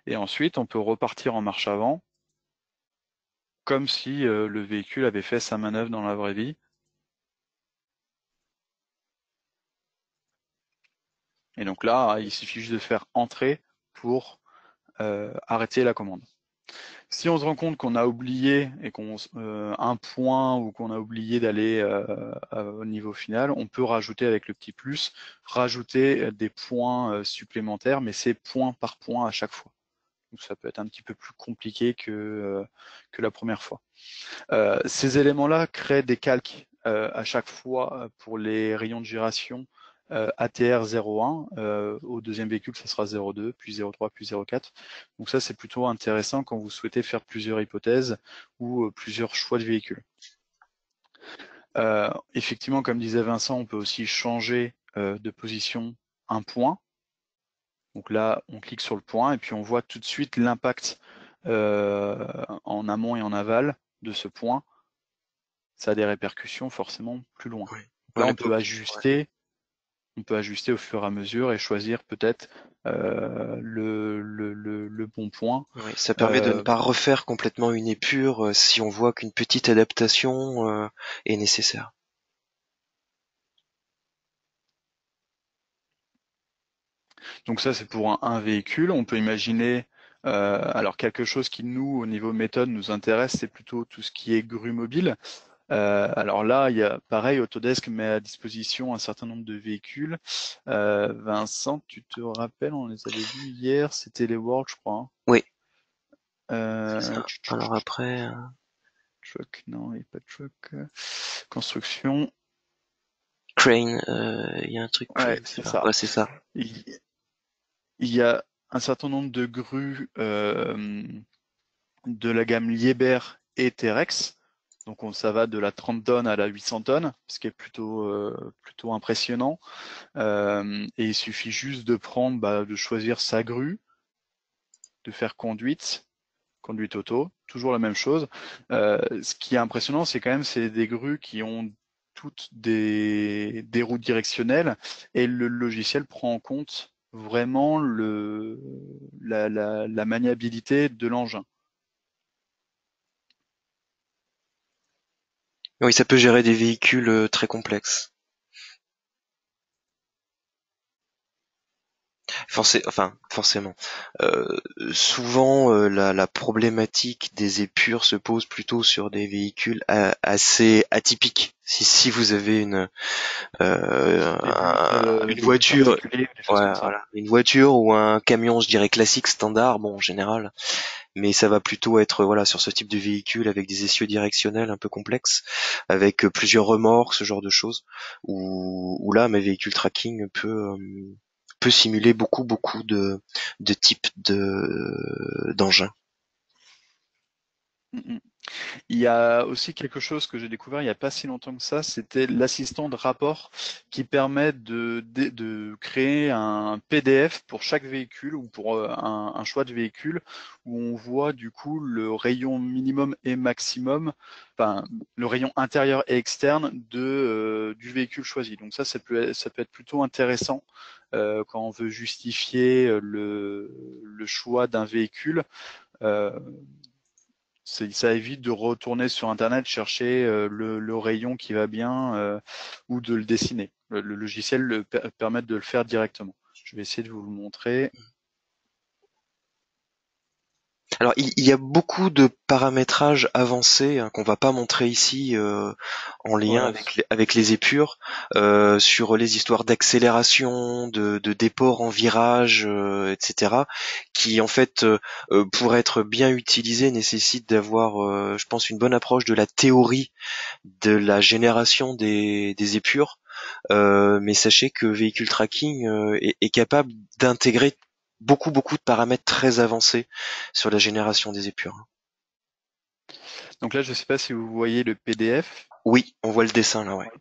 Et ensuite, on peut repartir en marche avant, comme si le véhicule avait fait sa manœuvre dans la vraie vie. Et donc là, il suffit juste de faire entrer pour arrêter la commande. Si on se rend compte qu'on a oublié et un point ou qu'on a oublié d'aller au niveau final, on peut rajouter avec le petit plus, rajouter des points supplémentaires, mais c'est point par point à chaque fois. Donc ça peut être un petit peu plus compliqué que la première fois. Ces éléments-là créent des calques à chaque fois pour les rayons de gyration ATR 01. Au deuxième véhicule, ça sera 02, puis 03, puis 04. Donc ça, c'est plutôt intéressant quand vous souhaitez faire plusieurs hypothèses ou plusieurs choix de véhicules. Effectivement, comme disait Vincent, on peut aussi changer de position un point. Donc là, on clique sur le point et puis on voit tout de suite l'impact en amont et en aval de ce point. Ça a des répercussions forcément plus loin. Oui. Là, Voilà, on peut ajuster au fur et à mesure et choisir peut-être le bon point. oui, ça permet de ne pas refaire complètement une épure si on voit qu'une petite adaptation est nécessaire. Donc ça, c'est pour un véhicule. On peut imaginer, alors quelque chose qui nous, au niveau méthode, nous intéresse, c'est plutôt tout ce qui est grue mobile. Alors là, il y a pareil, Autodesk met à disposition un certain nombre de véhicules. Vincent, tu te rappelles, on les avait vus hier, c'était les World, je crois. Hein. Oui, Euh, c'est ça. Alors après, Truck, non, il n'y a pas de truck. Construction. Crane, il y a un truc Ouais, Crane, c'est c'est là. ça. Ouais, c'est ça. Il il y a un certain nombre de grues de la gamme Liebherr et Terex. Donc ça va de la 30 tonnes à la 800 tonnes, ce qui est plutôt impressionnant. Et il suffit juste de prendre, de choisir sa grue, de faire conduite auto, toujours la même chose. Ce qui est impressionnant, c'est quand même c'est des grues qui ont toutes des roues directionnelles et le logiciel prend en compte vraiment la maniabilité de l'engin. Oui, ça peut gérer des véhicules très complexes. Forcément. Souvent, la problématique des épures se pose plutôt sur des véhicules assez atypiques. Si vous avez une Des bus voiture, particuliers, des choses comme ça. voilà, une voiture ou un camion, je dirais classique, standard, bon, en général, mais ça va plutôt être voilà sur ce type de véhicule avec des essieux directionnels un peu complexes, avec plusieurs remorques, ce genre de choses, où là, mes véhicules tracking peut simuler beaucoup de types d'engins. Mm, mm. Il y a aussi quelque chose que j'ai découvert il n'y a pas si longtemps que ça, c'était l'assistant de rapport qui permet de créer un PDF pour chaque véhicule ou pour un choix de véhicule où on voit du coup le rayon minimum et maximum, enfin le rayon intérieur et externe du véhicule choisi. Donc ça peut être plutôt intéressant quand on veut justifier le choix d'un véhicule. Euh, Ça évite de retourner sur Internet chercher le rayon qui va bien ou de le dessiner. Le logiciel permet de le faire directement. Je vais essayer de vous le montrer. Alors il y a beaucoup de paramétrages avancés qu'on va pas montrer ici en lien Voilà. avec les épures sur les histoires d'accélération, de déport en virage, etc. qui en fait pour être bien utilisés nécessitent d'avoir, je pense, une bonne approche de la théorie de la génération des épures. Mais sachez que Vehicle Tracking est capable d'intégrer beaucoup de paramètres très avancés sur la génération des épures. Donc là, je ne sais pas si vous voyez le PDF. Oui, on voit le dessin là, ouais.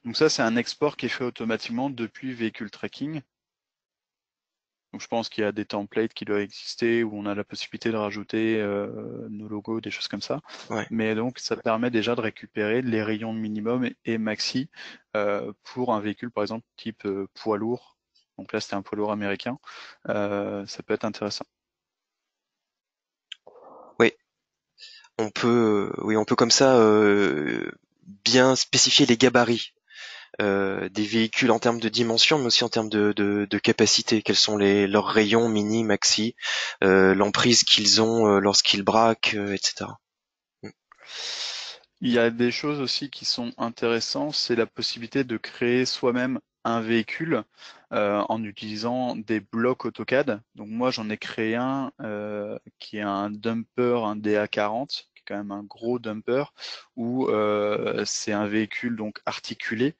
Donc ça, c'est un export qui est fait automatiquement depuis Vehicle Tracking. Donc je pense qu'il y a des templates qui doivent exister où on a la possibilité de rajouter nos logos, des choses comme ça. Ouais. Mais donc ça permet déjà de récupérer les rayons minimum et maxi pour un véhicule par exemple type poids lourd. Donc là c'était un poids lourd américain. Ça peut être intéressant. Oui, on peut comme ça bien spécifier les gabarits des véhicules en termes de dimension, mais aussi en termes de capacité. Quels sont leurs rayons mini, maxi, l'emprise qu'ils ont lorsqu'ils braquent, etc. Il y a des choses aussi qui sont intéressantes, c'est la possibilité de créer soi-même un véhicule en utilisant des blocs AutoCAD. Donc moi j'en ai créé un qui est un dumper, un DA40, qui est quand même un gros dumper, où c'est un véhicule donc articulé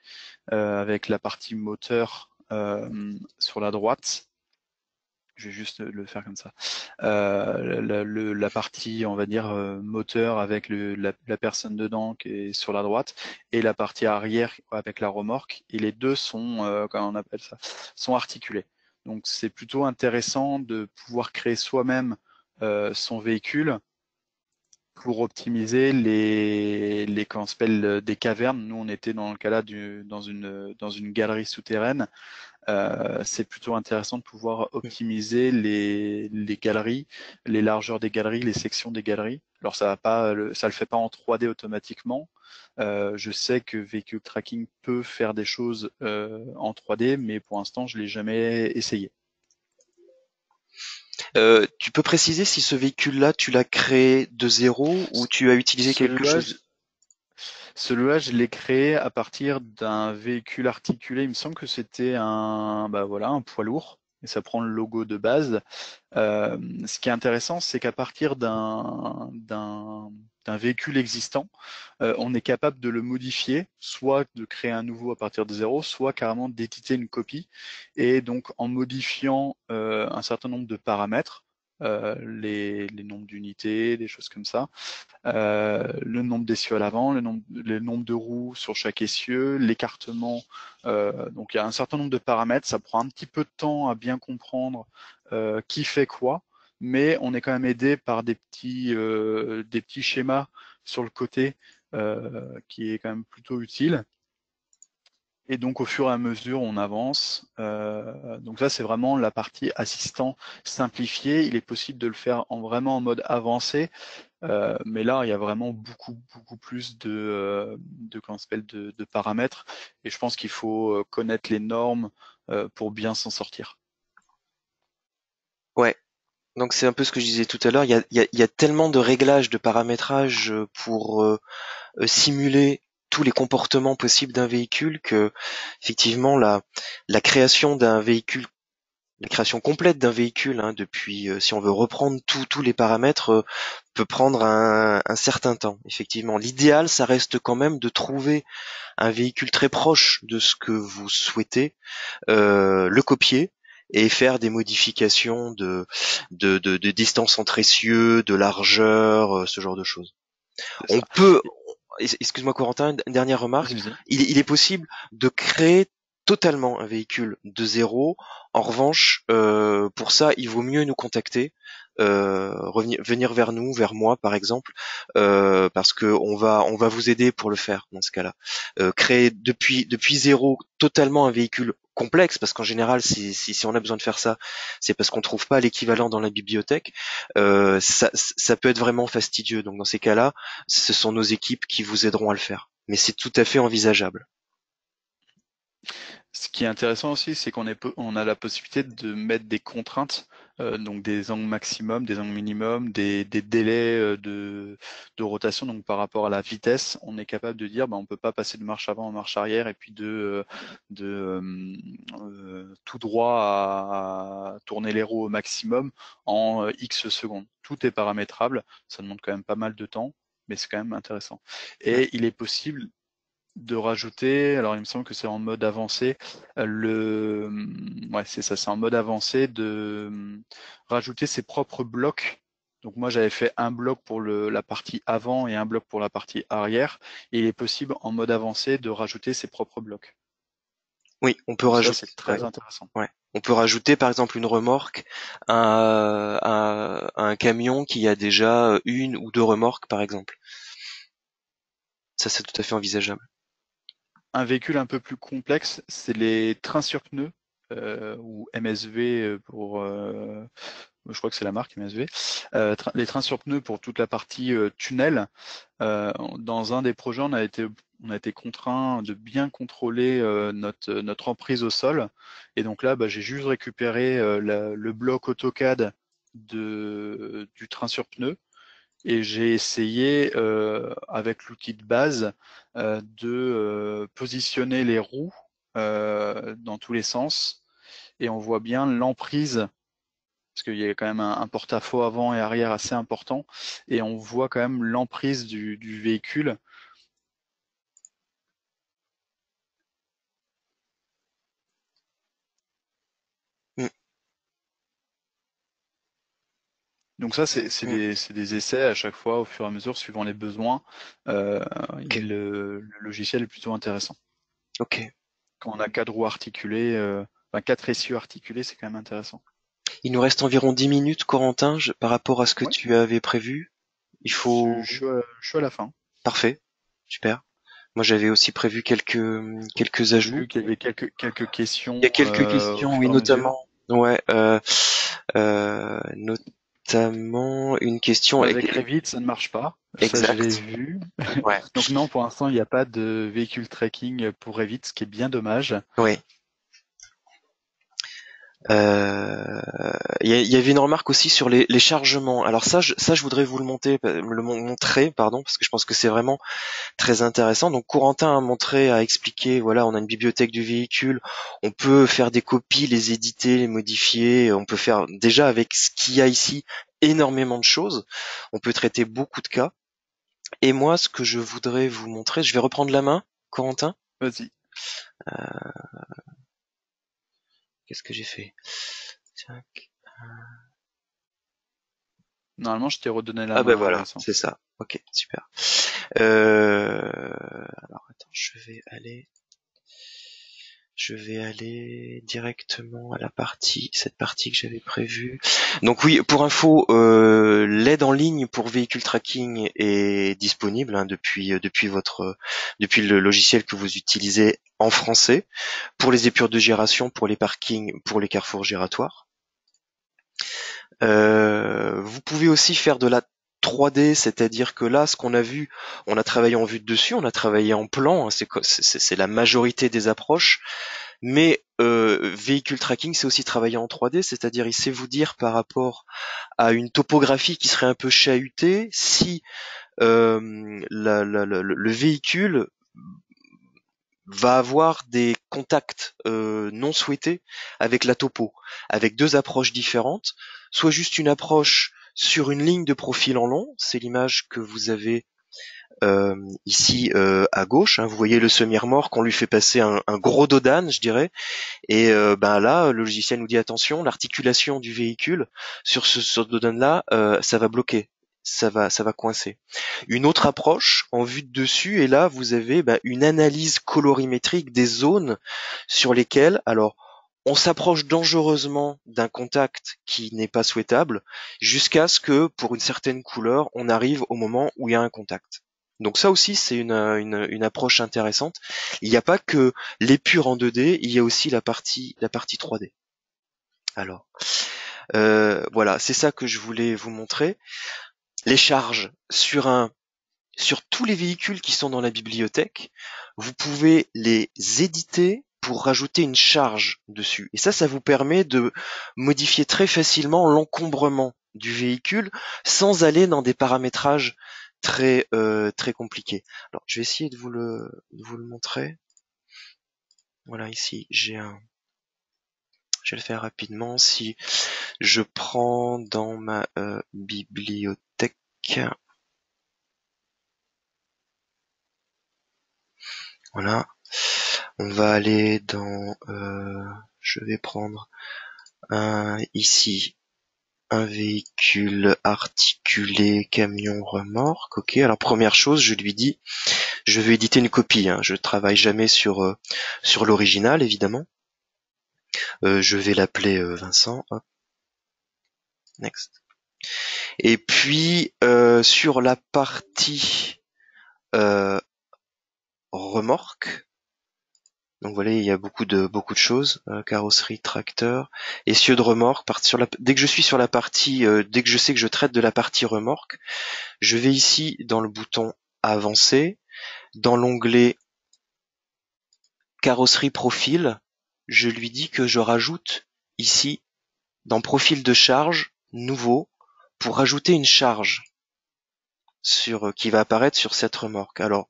avec la partie moteur sur la droite. Je vais juste le faire comme ça. La partie, on va dire, moteur avec la personne dedans qui est sur la droite et la partie arrière avec la remorque. Et les deux sont, comment on appelle ça, sont articulés. Donc c'est plutôt intéressant de pouvoir créer soi-même son véhicule pour optimiser comment on s'appelle, des cavernes. Nous, on était dans le cas là dans une galerie souterraine. C'est plutôt intéressant de pouvoir optimiser les galeries, les largeurs des galeries, les sections des galeries. Alors ça le fait pas en 3D automatiquement. Je sais que Vehicle Tracking peut faire des choses en 3D, mais pour l'instant je l'ai jamais essayé. Tu peux préciser si ce véhicule-là, tu l'as créé de zéro ou tu as utilisé quelque Celui-là, chose? Celui-là, je l'ai créé à partir d'un véhicule articulé. Il me semble que c'était bah voilà, un poids lourd. Et ça prend le logo de base. Ce qui est intéressant, c'est qu'à partir d'un véhicule existant, on est capable de le modifier, soit de créer un nouveau à partir de zéro, soit carrément d'éditer une copie. Et donc, en modifiant un certain nombre de paramètres, les nombres d'unités, des choses comme ça, le nombre d'essieux à l'avant, le nombre de roues sur chaque essieu, l'écartement. Donc il y a un certain nombre de paramètres. Ça prend un petit peu de temps à bien comprendre qui fait quoi, mais on est quand même aidé par des petits schémas sur le côté qui est quand même plutôt utile. Et donc au fur et à mesure, on avance. Donc ça, c'est vraiment la partie assistant simplifié. Il est possible de le faire vraiment en mode avancé, mais là, il y a vraiment beaucoup plus comment ça s'appelle, de paramètres. Et je pense qu'il faut connaître les normes pour bien s'en sortir. Ouais. Donc c'est un peu ce que je disais tout à l'heure. Il y a tellement de réglages, de paramétrage pour simuler tous les comportements possibles d'un véhicule que effectivement la création d'un véhicule, la création complète d'un véhicule, hein, depuis si on veut reprendre tous les paramètres, peut prendre un certain temps. Effectivement, l'idéal, ça reste quand même de trouver un véhicule très proche de ce que vous souhaitez, le copier et faire des modifications de distance entre essieux, de largeur, ce genre de choses. C'est On ça. peut, excuse-moi Corentin, une dernière remarque, Vas-y. il est possible de créer totalement un véhicule de zéro. En revanche, pour ça, il vaut mieux nous contacter, venir vers nous, vers moi par exemple, parce que on va vous aider pour le faire dans ce cas-là. Créer depuis zéro totalement un véhicule complexe, parce qu'en général, si on a besoin de faire ça, c'est parce qu'on trouve pas l'équivalent dans la bibliothèque. Ça peut être vraiment fastidieux. Donc dans ces cas-là, ce sont nos équipes qui vous aideront à le faire. Mais c'est tout à fait envisageable. Ce qui est intéressant aussi, c'est on a la possibilité de mettre des contraintes, donc des angles maximum, des angles minimum, des délais de rotation. Donc par rapport à la vitesse, on est capable de dire, on peut pas passer de marche avant en marche arrière et puis tout droit à tourner les roues au maximum en X secondes. Tout est paramétrable. Ça demande quand même pas mal de temps, mais c'est quand même intéressant. Ouais. Et il est possible de rajouter, alors il me semble que c'est en mode avancé, ouais c'est ça, c'est en mode avancé de rajouter ses propres blocs. Donc moi j'avais fait un bloc pour la partie avant et un bloc pour la partie arrière, et il est possible en mode avancé de rajouter ses propres blocs. Oui, on peut Donc ça rajouter. c'est Ouais, très intéressant. ouais. On peut rajouter par exemple une remorque à un camion qui a déjà une ou deux remorques par exemple. Ça, c'est tout à fait envisageable. Un véhicule un peu plus complexe, c'est les trains sur pneus, ou MSV je crois que c'est la marque MSV, les trains sur pneus pour toute la partie tunnel. Dans un des projets, on a été contraint de bien contrôler notre emprise au sol. Et donc là, j'ai juste récupéré le bloc AutoCAD du train sur pneu et j'ai essayé avec l'outil de base de positionner les roues dans tous les sens et on voit bien l'emprise parce qu'il y a quand même un porte-à-faux avant et arrière assez important et on voit quand même l'emprise du véhicule. Mm, Donc ça, c'est mm. des essais à chaque fois au fur et à mesure suivant les besoins. Euh, Ok, le logiciel est plutôt intéressant. ok. Quand on a quatre roues articulées, quatre essieux articulés, c'est quand même intéressant. Il nous reste environ 10 minutes, Corentin, par rapport à ce que Ouais, tu avais prévu. Il faut... je suis à la fin. Parfait, super. Moi, j'avais aussi prévu quelques J'ai ajouts. vu qu'il y avait quelques Il y a questions quelques au questions, oui, fur et à mesure. notamment. Ouais, notamment une question Avec Revit, ça ne marche pas. Ça, je l'ai exacte. vu. Ouais, Donc non, pour l'instant, il n'y a pas de véhicule tracking pour Revit, ce qui est bien dommage. oui. Il y avait une remarque aussi sur les chargements. Alors ça, je voudrais vous montrer, pardon, parce que je pense que c'est vraiment très intéressant. Donc Corentin a montré, a expliqué, voilà, on a une bibliothèque du véhicule, on peut faire des copies, les éditer, les modifier, on peut faire déjà avec ce qu'il y a ici énormément de choses. On peut traiter beaucoup de cas. Et moi, ce que je voudrais vous montrer, je vais reprendre la main, Corentin. Vas-y. Qu'est-ce que j'ai fait? Tac. Normalement, je t'ai redonné la Ah ben main, voilà, Vincent. c'est ça. Ok, super. Alors attends, je vais aller directement à cette partie que j'avais prévue. Donc oui, pour info, l'aide en ligne pour véhicule tracking est disponible depuis le logiciel que vous utilisez en français, pour les épures de gération, pour les parkings, pour les carrefours giratoires. Vous pouvez aussi faire de la 3D, c'est-à-dire que là, ce qu'on a vu, on a travaillé en vue de dessus, on a travaillé en plan, hein, c'est la majorité des approches, mais véhicule tracking, c'est aussi travailler en 3D, c'est-à-dire il sait vous dire par rapport à une topographie qui serait un peu chahutée, si le véhicule va avoir des contacts non souhaités avec la topo, avec deux approches différentes, soit juste une approche sur une ligne de profil en long, c'est l'image que vous avez ici à gauche, hein, vous voyez le semi-remorque, on lui fait passer un gros dos d'âne, je dirais, et là, le logiciel nous dit attention, l'articulation du véhicule sur ce dos d'âne là, ça va bloquer. Ça va coincer. Une autre approche en vue de dessus, et là vous avez une analyse colorimétrique des zones sur lesquelles, alors, on s'approche dangereusement d'un contact qui n'est pas souhaitable, jusqu'à ce que, pour une certaine couleur, on arrive au moment où il y a un contact. Donc ça aussi, c'est une approche intéressante. Il n'y a pas que l'épure en 2D, il y a aussi la partie 3D. Alors, voilà, c'est ça que je voulais vous montrer. Les charges sur tous les véhicules qui sont dans la bibliothèque, vous pouvez les éditer pour rajouter une charge dessus. Et ça vous permet de modifier très facilement l'encombrement du véhicule sans aller dans des paramétrages très compliqués. Alors, je vais essayer de vous le montrer. Voilà, ici, je vais le faire rapidement. Si je prends dans ma bibliothèque, voilà, on va aller dans, je vais prendre ici un véhicule articulé camion remorque. Ok, alors première chose, je lui dis, je vais éditer une copie. Hein. Je travaille jamais sur l'original, évidemment. Je vais l'appeler Vincent. Hop. Next. Et puis sur la partie remorque, donc voilà, il y a beaucoup de choses, carrosserie, tracteur, essieu de remorque. Dès que je suis sur la partie, dès que je sais que je traite de la partie remorque, je vais ici dans le bouton avancer, dans l'onglet carrosserie profil, je lui dis que je rajoute ici dans profil de charge nouveau pour rajouter une charge qui va apparaître sur cette remorque. Alors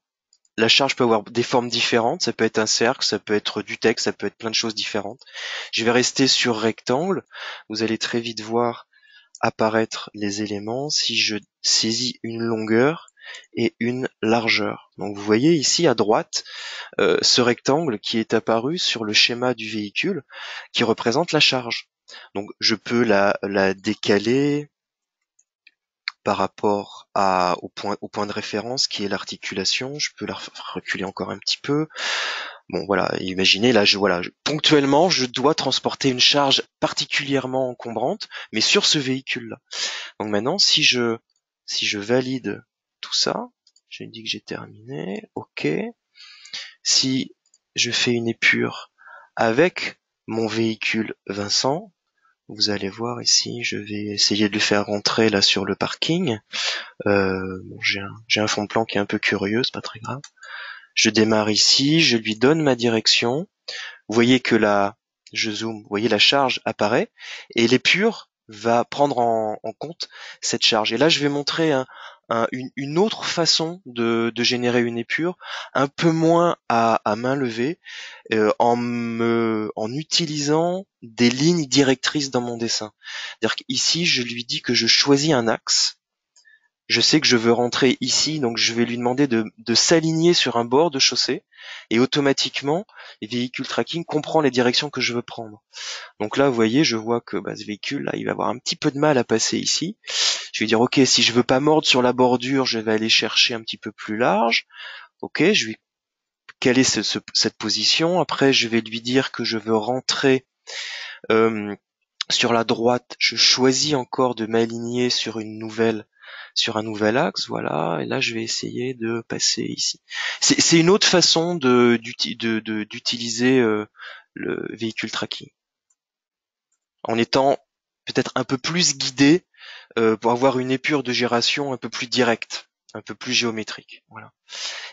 la charge peut avoir des formes différentes, ça peut être un cercle, ça peut être du texte, ça peut être plein de choses différentes. Je vais rester sur rectangle, vous allez très vite voir apparaître les éléments si je saisis une longueur et une largeur. Donc vous voyez ici à droite ce rectangle qui est apparu sur le schéma du véhicule qui représente la charge. Donc je peux la décaler par rapport au point de référence qui est l'articulation. Je peux la reculer encore un petit peu. Bon voilà, imaginez là, ponctuellement, je dois transporter une charge particulièrement encombrante, mais sur ce véhicule-là. Donc maintenant, si je valide tout ça, je dis que j'ai terminé, ok. Si je fais une épure avec mon véhicule Vincent, vous allez voir ici, je vais essayer de le faire rentrer là sur le parking. J'ai un fond de plan qui est un peu curieux, c'est pas très grave. Je démarre ici, je lui donne ma direction. Vous voyez que je zoome, vous voyez la charge apparaît et l'épure va prendre en compte cette charge. Et là, je vais montrer une autre façon de générer une épure, un peu moins à main levée, en utilisant des lignes directrices dans mon dessin. C'est-à-dire qu'ici, je lui dis que je choisis un axe. Je sais que je veux rentrer ici, donc je vais lui demander de s'aligner sur un bord de chaussée, et automatiquement, véhicule tracking comprend les directions que je veux prendre. Donc là, vous voyez, je vois que ce véhicule, là, il va avoir un petit peu de mal à passer ici. Je vais dire, ok, si je veux pas mordre sur la bordure, je vais aller chercher un petit peu plus large. Ok, je vais quelle est cette position. Après, je vais lui dire que je veux rentrer sur la droite. Je choisis encore de m'aligner sur un nouvel axe, voilà. Et là, je vais essayer de passer ici. C'est une autre façon d'utiliser le véhicule tracking, en étant peut-être un peu plus guidé pour avoir une épure de gération un peu plus directe, un peu plus géométrique. Voilà.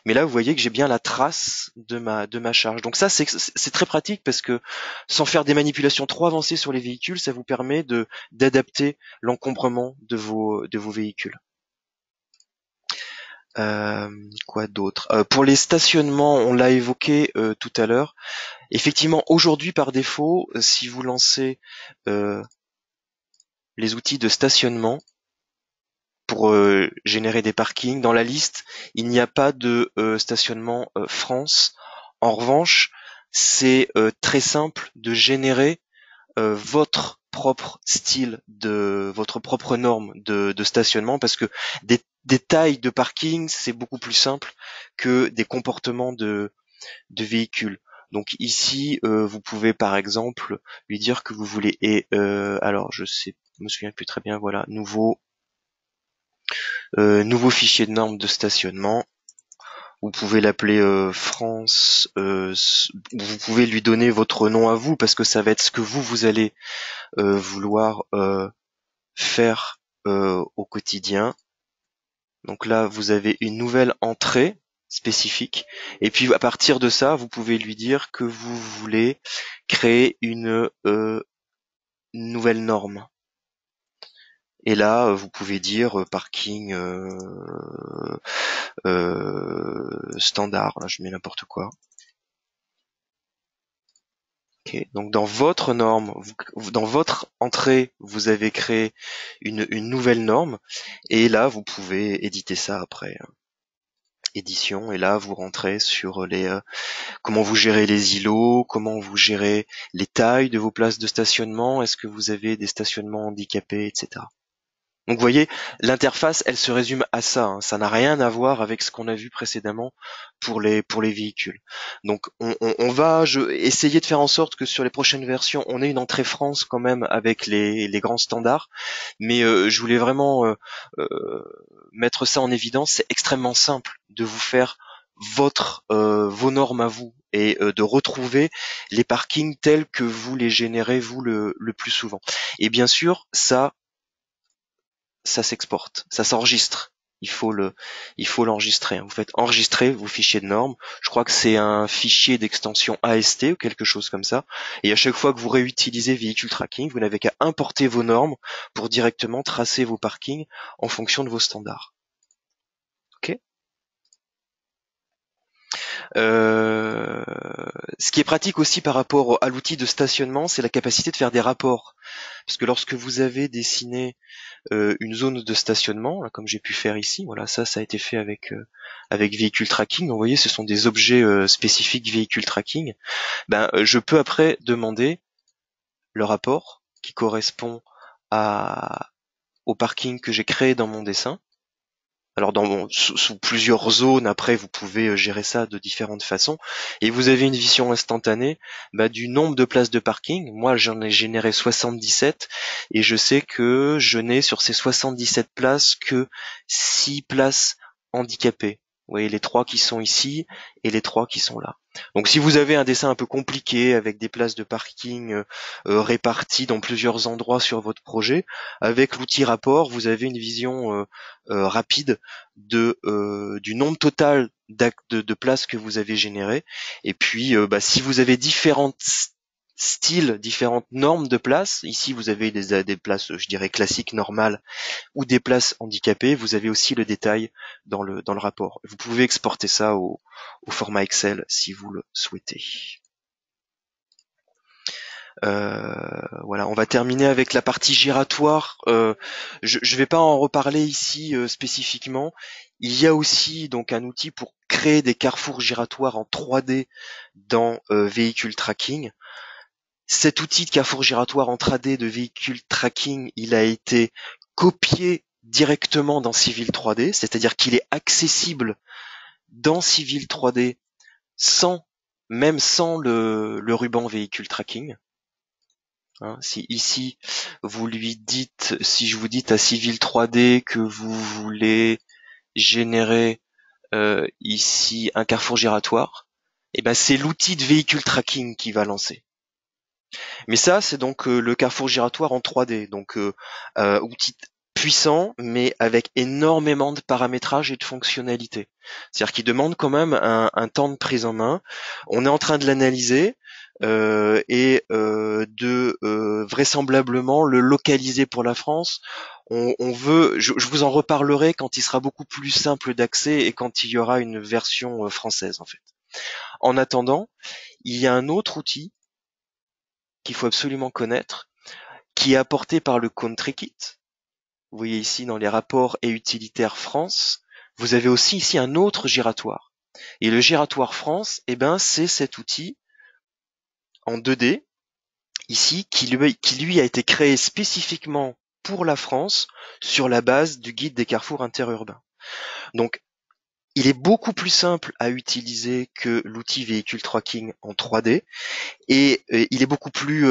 Mais là, vous voyez que j'ai bien la trace de ma charge. Donc ça, c'est très pratique parce que sans faire des manipulations trop avancées sur les véhicules, ça vous permet d'adapter l'encombrement de vos véhicules. Quoi d'autre? Pour les stationnements, on l'a évoqué tout à l'heure. Effectivement, aujourd'hui, par défaut, si vous lancez les outils de stationnement pour générer des parkings, dans la liste, il n'y a pas de stationnement France. En revanche, c'est très simple de générer votre propre style votre propre norme de stationnement, parce que des tailles de parking, c'est beaucoup plus simple que des comportements de véhicules. Donc ici, vous pouvez par exemple lui dire que vous voulez, alors je me souviens plus très bien, voilà, nouveau fichier de normes de stationnement. Vous pouvez l'appeler France, vous pouvez lui donner votre nom à vous, parce que ça va être ce que vous allez vouloir faire au quotidien. Donc là, vous avez une nouvelle entrée spécifique, et puis à partir de ça, vous pouvez lui dire que vous voulez créer une nouvelle norme. Et là, vous pouvez dire parking standard. Là, je mets n'importe quoi. Okay. Donc dans votre norme, dans votre entrée, vous avez créé une nouvelle norme, et là vous pouvez éditer ça après. Édition, et là vous rentrez sur comment vous gérez les îlots, comment vous gérez les tailles de vos places de stationnement, est-ce que vous avez des stationnements handicapés, etc. Donc vous voyez, l'interface, elle se résume à ça, hein. Ça n'a rien à voir avec ce qu'on a vu précédemment pour les véhicules. Donc on va essayer de faire en sorte que sur les prochaines versions, on ait une entrée France quand même avec les grands standards. Mais je voulais vraiment mettre ça en évidence. C'est extrêmement simple de vous faire vos normes à vous, et de retrouver les parkings tels que vous les générez vous le plus souvent. Et bien sûr, ça s'exporte, ça s'enregistre. Il faut l'enregistrer. Vous faites enregistrer vos fichiers de normes. Je crois que c'est un fichier d'extension AST ou quelque chose comme ça. Et à chaque fois que vous réutilisez véhicule tracking, vous n'avez qu'à importer vos normes pour directement tracer vos parkings en fonction de vos standards. Ok. Ce qui est pratique aussi par rapport à l'outil de stationnement, c'est la capacité de faire des rapports. Parce que lorsque vous avez dessiné une zone de stationnement, là, comme j'ai pu faire ici, voilà, ça a été fait avec véhicule tracking. Donc, vous voyez, ce sont des objets spécifiques véhicule tracking. Je peux après demander le rapport qui correspond au parking que j'ai créé dans mon dessin. Alors sous plusieurs zones, après vous pouvez gérer ça de différentes façons, et vous avez une vision instantanée du nombre de places de parking. Moi j'en ai généré 77, et je sais que je n'ai sur ces 77 places que 6 places handicapées. Vous voyez les 3 qui sont ici et les 3 qui sont là. Donc si vous avez un dessin un peu compliqué avec des places de parking réparties dans plusieurs endroits sur votre projet, avec l'outil rapport, vous avez une vision rapide du nombre total de places que vous avez générées. Et puis si vous avez différents styles, différentes normes de places, ici vous avez des places, je dirais classiques, normales, ou des places handicapées, vous avez aussi le détail dans le rapport. Vous pouvez exporter ça au format Excel si vous le souhaitez. Voilà, on va terminer avec la partie giratoire. Je vais pas en reparler ici spécifiquement. Il y a aussi donc un outil pour créer des carrefours giratoires en 3D dans véhicule tracking. Cet outil de carrefour giratoire en 3D de véhicule tracking, il a été copié directement dans Civil 3D, c'est-à-dire qu'il est accessible dans Civil 3D même sans le ruban véhicule tracking. Hein, si ici si je vous dis à Civil 3D que vous voulez générer ici un carrefour giratoire, et ben c'est l'outil de véhicule tracking qui va lancer. Mais ça, c'est donc le carrefour giratoire en 3D, donc outil puissant, mais avec énormément de paramétrage et de fonctionnalités. C'est-à-dire qu'il demande quand même un temps de prise en main. On est en train de l'analyser et de vraisemblablement le localiser pour la France. On veut, je vous en reparlerai quand il sera beaucoup plus simple d'accès et quand il y aura une version française en fait. En attendant, il y a un autre outil qu'il faut absolument connaître, qui est apporté par le CountryKit. Vous voyez ici dans les rapports et utilitaires France, vous avez aussi ici un autre giratoire. Et le giratoire France, eh ben, c'est cet outil en 2D, ici, qui lui a été créé spécifiquement pour la France sur la base du guide des carrefours interurbains. Donc, il est beaucoup plus simple à utiliser que l'outil véhicule tracking en 3D et il est beaucoup plus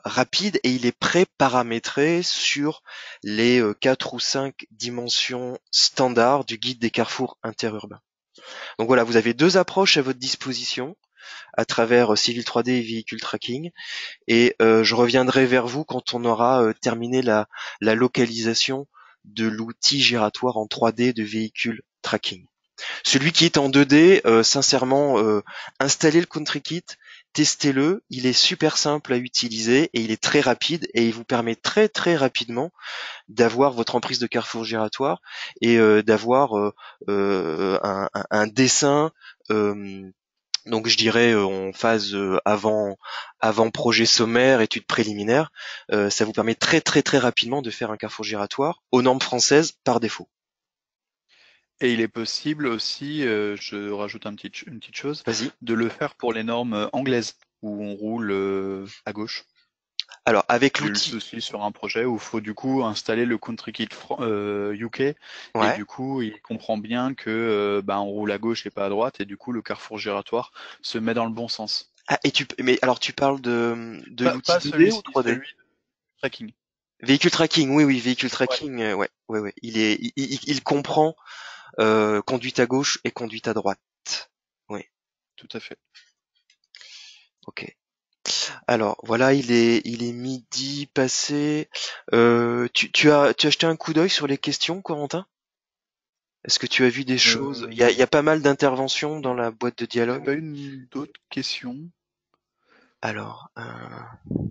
rapide et il est pré-paramétré sur les 4 ou 5 dimensions standards du guide des carrefours interurbains. Donc voilà, vous avez deux approches à votre disposition à travers Civil 3D et véhicule tracking et je reviendrai vers vous quand on aura terminé la localisation de l'outil giratoire en 3D de véhicule tracking. Celui qui est en 2D, sincèrement, installez le CountryKit, testez-le, il est super simple à utiliser et il est très rapide et il vous permet très très rapidement d'avoir votre emprise de carrefour giratoire et d'avoir un dessin. Donc je dirais en phase avant projet sommaire, étude préliminaire, ça vous permet très très très rapidement de faire un carrefour giratoire aux normes françaises par défaut. Et il est possible aussi, je rajoute une petite chose, Vas-y. de le faire pour les normes anglaises, où on roule à gauche. Alors avec J'ai eu le l'outil, souci sur un projet où il faut du coup installer le CountryKit UK, et ouais. du coup il comprend bien que on roule à gauche et pas à droite, et du coup le carrefour giratoire se met dans le bon sens. Ah, mais alors tu parles de l'outil Pas 2D ou celui-ci, 3D? celui de tracking. Véhicule tracking, oui, véhicule Ouais, tracking, ouais. Il comprend conduite à gauche et conduite à droite. Oui, tout à fait. ok. Alors voilà, il est midi passé. Tu as jeté un coup d'œil sur les questions, Corentin? Est-ce que tu as vu des choses? Euh, Il y a pas mal d'interventions dans la boîte de J'ai dialogue. pas eu d'autres questions. Alors, En tous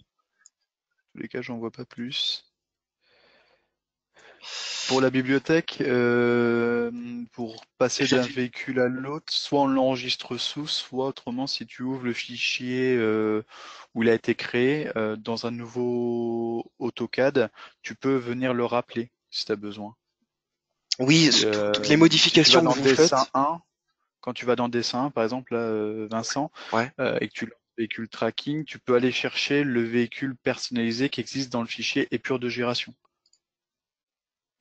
les cas, j'en vois pas plus. Pour la bibliothèque, pour passer d'un j'avais véhicule à l'autre, soit on l'enregistre sous, soit autrement, si tu ouvres le fichier où il a été créé dans un nouveau AutoCAD, tu peux venir le rappeler si tu as besoin. oui, toutes les Si tu vas modifications que dans vous Dessin faites. 1, quand tu vas dans Dessin 1, par exemple, là, Vincent, Ouais. et que tu lances véhicule tracking, tu peux aller chercher le véhicule personnalisé qui existe dans le fichier épure de gération.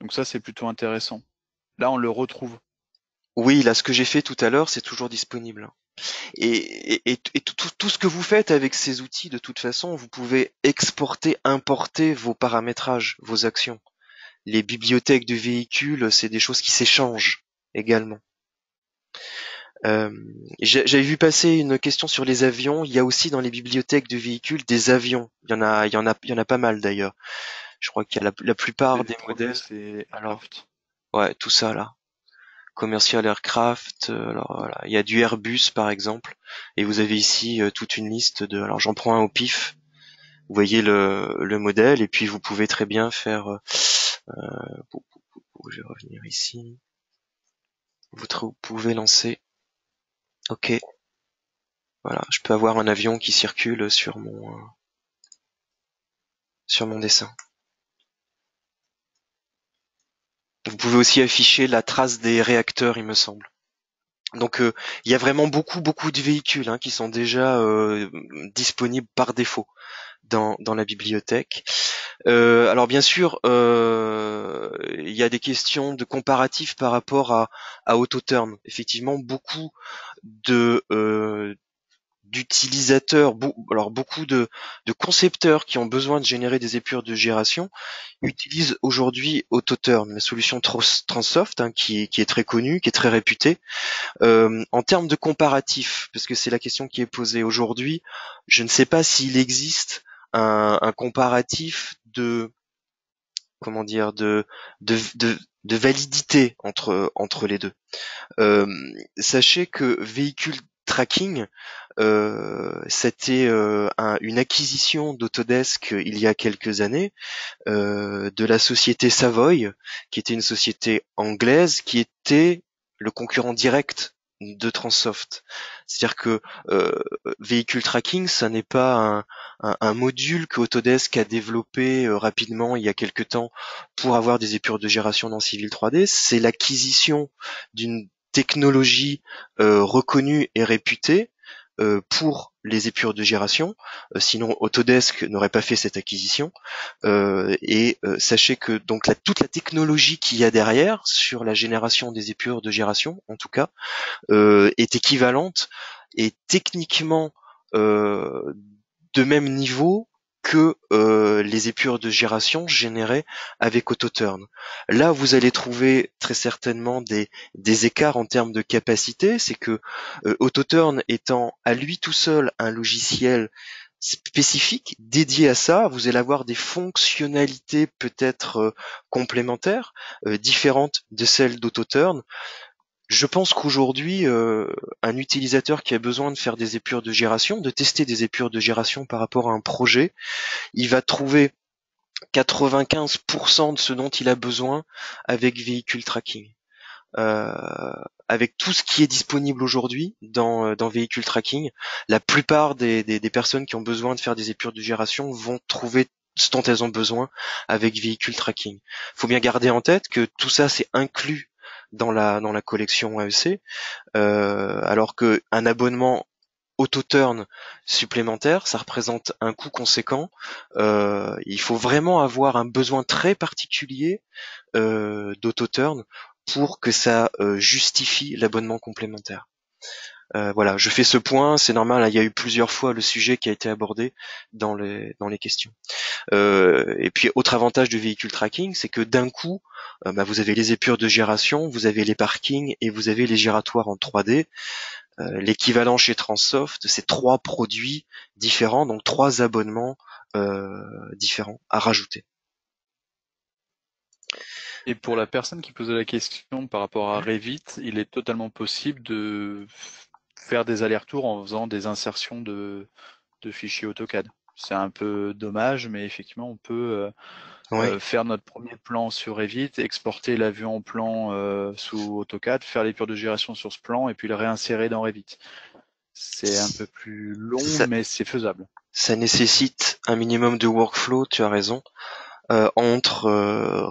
Donc ça, c'est plutôt intéressant. Là, on le retrouve. Oui, là, ce que j'ai fait tout à l'heure, c'est toujours disponible. Et tout ce que vous faites avec ces outils, de toute façon, vous pouvez exporter, importer vos paramétrages, vos actions. Les bibliothèques de véhicules, c'est des choses qui s'échangent également. Euh, J'avais vu passer une question sur les avions. Il y a aussi dans les bibliothèques de véhicules des avions. Il y en a pas mal d'ailleurs. Je crois qu'il y a la plupart des CV3D, modèles. c'est Alors, Aircraft. ouais, tout ça là. Commercial Aircraft. Alors voilà, il y a du Airbus par exemple, et vous avez ici toute une liste de. Alors j'en prends un au pif. Vous voyez le modèle, et puis vous pouvez très bien faire. Je vais revenir ici. Vous pouvez lancer. Ok, voilà, je peux avoir un avion qui circule sur mon dessin. Vous pouvez aussi afficher la trace des réacteurs, il me semble. Donc il y a vraiment beaucoup de véhicules qui sont déjà disponibles par défaut. dans la bibliothèque. Alors bien sûr, il y a des questions de comparatif par rapport à Autoturn. Effectivement, beaucoup de d'utilisateurs, beaucoup de concepteurs qui ont besoin de générer des épures de génération utilisent aujourd'hui Autoturn, la solution Transoft, hein, qui est très connue, qui est très réputée. En termes de comparatif, parce que c'est la question qui est posée aujourd'hui, je ne sais pas s'il existe un comparatif de comment dire de validité entre les deux. Euh, Sachez que véhicule tracking, c'était une acquisition d'Autodesk il y a quelques années de la société Savoy, qui était une société anglaise, qui était le concurrent direct de Transoft. C'est-à-dire que véhicule tracking, ça n'est pas un module que Autodesk a développé rapidement il y a quelque temps pour avoir des épures de génération dans Civil 3D. C'est l'acquisition d'une technologie reconnue et réputée pour les épures de génération. Sinon Autodesk n'aurait pas fait cette acquisition. Sachez que donc toute la technologie qu'il y a derrière sur la génération des épures de génération, en tout cas, est équivalente et techniquement de même niveau que les épures de génération générées avec Autoturn. Là, vous allez trouver très certainement des écarts en termes de capacité. C'est que Autoturn étant à lui tout seul un logiciel spécifique dédié à ça, vous allez avoir des fonctionnalités peut-être complémentaires, différentes de celles d'Autoturn. Je pense qu'aujourd'hui, un utilisateur qui a besoin de faire des épures de génération, de tester des épures de génération par rapport à un projet, il va trouver 95% de ce dont il a besoin avec véhicule tracking. Euh, Avec tout ce qui est disponible aujourd'hui dans véhicule tracking, la plupart des personnes qui ont besoin de faire des épures de génération vont trouver ce dont elles ont besoin avec véhicule tracking. Faut bien garder en tête que tout ça c'est inclus dans la collection AEC, alors que un abonnement Autoturn supplémentaire, ça représente un coût conséquent. Il faut vraiment avoir un besoin très particulier d'Autoturn pour que ça justifie l'abonnement complémentaire. Voilà, je fais ce point, c'est normal, il y a eu plusieurs fois le sujet qui a été abordé dans les questions. Et puis autre avantage du véhicule tracking, c'est que d'un coup, vous avez les épures de génération, vous avez les parkings et vous avez les giratoires en 3D. L'équivalent chez Transoft, c'est 3 produits différents, donc 3 abonnements différents à rajouter. Et pour la personne qui posait la question par rapport à Revit, il est totalement possible de faire des allers-retours en faisant des insertions de fichiers AutoCAD. C'est un peu dommage, mais effectivement, on peut faire notre premier plan sur Revit, exporter la vue en plan sous AutoCAD, faire l'épure de génération sur ce plan et puis le réinsérer dans Revit. C'est un peu plus long, mais c'est faisable. Ça nécessite un minimum de workflow, tu as raison, entre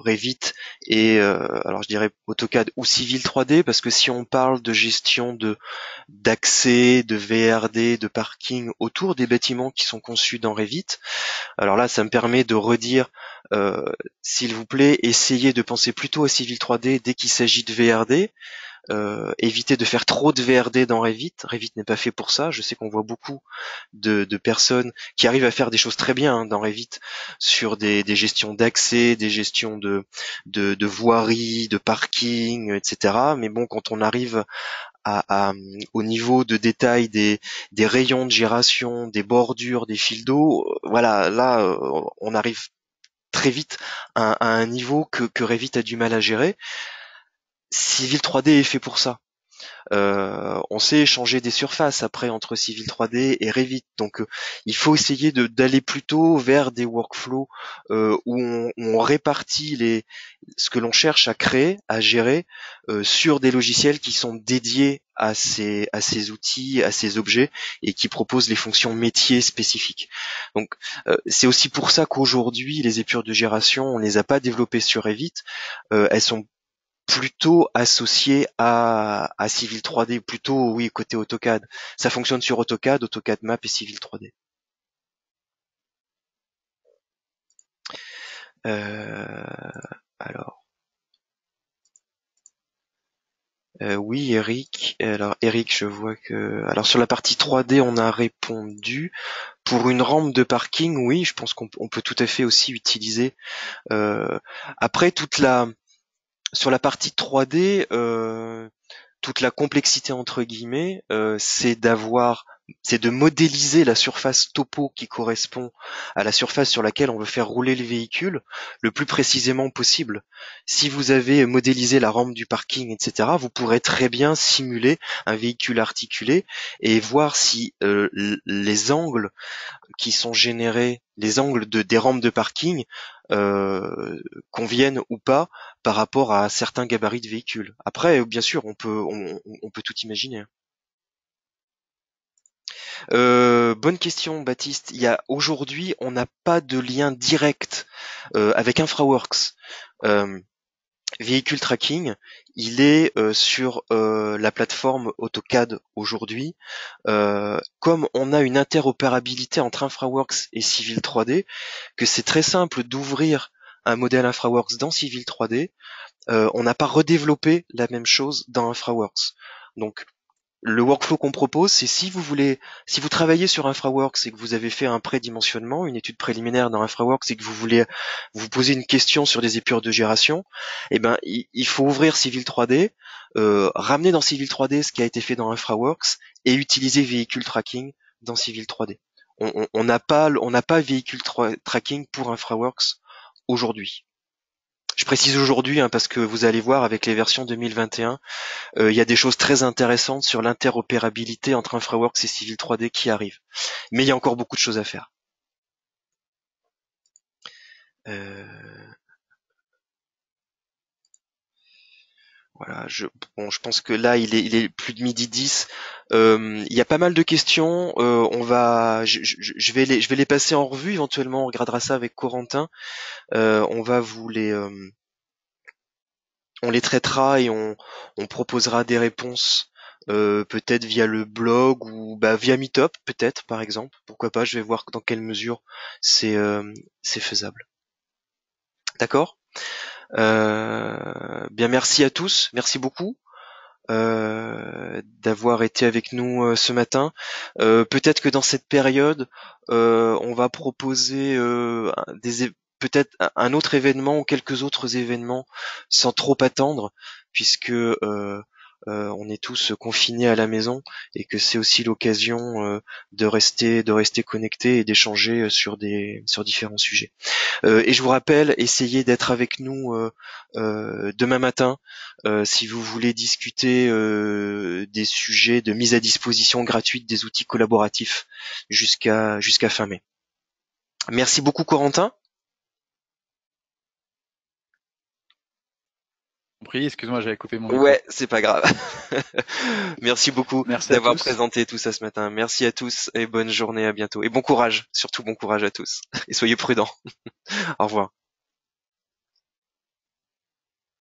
Revit et alors je dirais AutoCAD ou Civil 3D, parce que si on parle de gestion d'accès, de VRD, de parking autour des bâtiments qui sont conçus dans Revit, alors là ça me permet de redire s'il vous plaît, essayez de penser plutôt à Civil 3D dès qu'il s'agit de VRD. Éviter de faire trop de VRD dans Revit. Revit n'est pas fait pour ça. Je sais qu'on voit beaucoup de personnes qui arrivent à faire des choses très bien dans Revit sur des gestions d'accès, des gestions de voirie, de parking, etc. Mais bon, quand on arrive au niveau de détail des rayons de génération, des bordures, des fils d'eau, voilà, là on arrive très vite à un niveau que Revit a du mal à gérer. Civil 3D est fait pour ça. On sait échanger des surfaces après entre Civil 3D et Revit, donc il faut essayer d'aller plutôt vers des workflows où on répartit ce que l'on cherche à créer, à gérer sur des logiciels qui sont dédiés à ces outils, à ces objets et qui proposent les fonctions métiers spécifiques. Donc c'est aussi pour ça qu'aujourd'hui les épures de génération, on les a pas développées sur Revit, elles sont plutôt associé à Civil 3D, plutôt oui côté AutoCAD. Ça fonctionne sur AutoCAD, AutoCAD Map et Civil 3D. Alors, oui, Eric. Alors, Eric, je vois que... Alors, sur la partie 3D, on a répondu. Pour une rampe de parking, oui, je pense qu'on peut tout à fait aussi utiliser. Après, sur la partie 3D, toute la complexité entre guillemets, c'est de modéliser la surface topo qui correspond à la surface sur laquelle on veut faire rouler le véhicule le plus précisément possible. Si vous avez modélisé la rampe du parking, etc., vous pourrez très bien simuler un véhicule articulé et voir si les angles qui sont générés, les angles des rampes de parking conviennent ou pas par rapport à certains gabarits de véhicules. Après, bien sûr, on peut tout imaginer. Bonne question, Baptiste. Aujourd'hui, on n'a pas de lien direct avec InfraWorks. Véhicule tracking, il est sur la plateforme AutoCAD aujourd'hui. Comme on a une interopérabilité entre InfraWorks et Civil 3D, que c'est très simple d'ouvrir un modèle InfraWorks dans Civil 3D, on n'a pas redéveloppé la même chose dans InfraWorks. Donc le workflow qu'on propose, c'est si vous travaillez sur InfraWorks et que vous avez fait un prédimensionnement, une étude préliminaire dans InfraWorks et que vous voulez vous poser une question sur des épures de gération, eh ben il faut ouvrir Civil 3D, ramener dans Civil 3D ce qui a été fait dans InfraWorks et utiliser véhicule tracking dans Civil 3D. On n'a pas véhicule tracking pour InfraWorks aujourd'hui. Je précise aujourd'hui parce que vous allez voir avec les versions 2021, il y a des choses très intéressantes sur l'interopérabilité entre InfraWorks et Civil 3D qui arrivent. Mais il y a encore beaucoup de choses à faire. Voilà, je pense que là il est plus de midi 10. Il y a pas mal de questions. Je vais les passer en revue. Éventuellement, on regardera ça avec Corentin. On les traitera et on proposera des réponses. Peut-être via le blog ou via Meetup, peut-être par exemple. Pourquoi pas, je vais voir dans quelle mesure c'est faisable. D'accord. Bien, merci à tous, merci beaucoup d'avoir été avec nous ce matin. Peut-être que dans cette période, on va proposer peut-être un autre événement ou quelques autres événements sans trop attendre, puisque on est tous confinés à la maison et que c'est aussi l'occasion de rester connectés et d'échanger sur différents sujets. Et je vous rappelle, essayez d'être avec nous demain matin si vous voulez discuter des sujets de mise à disposition gratuite des outils collaboratifs jusqu'à fin mai. Merci beaucoup, Corentin. Excuse-moi, j'avais coupé mon micro. Ouais, c'est pas grave. Merci beaucoup d'avoir tous. présenté tout ça ce matin. Merci à tous et bonne journée, à bientôt. Et bon courage, surtout bon courage à tous. Et soyez prudents. Au revoir.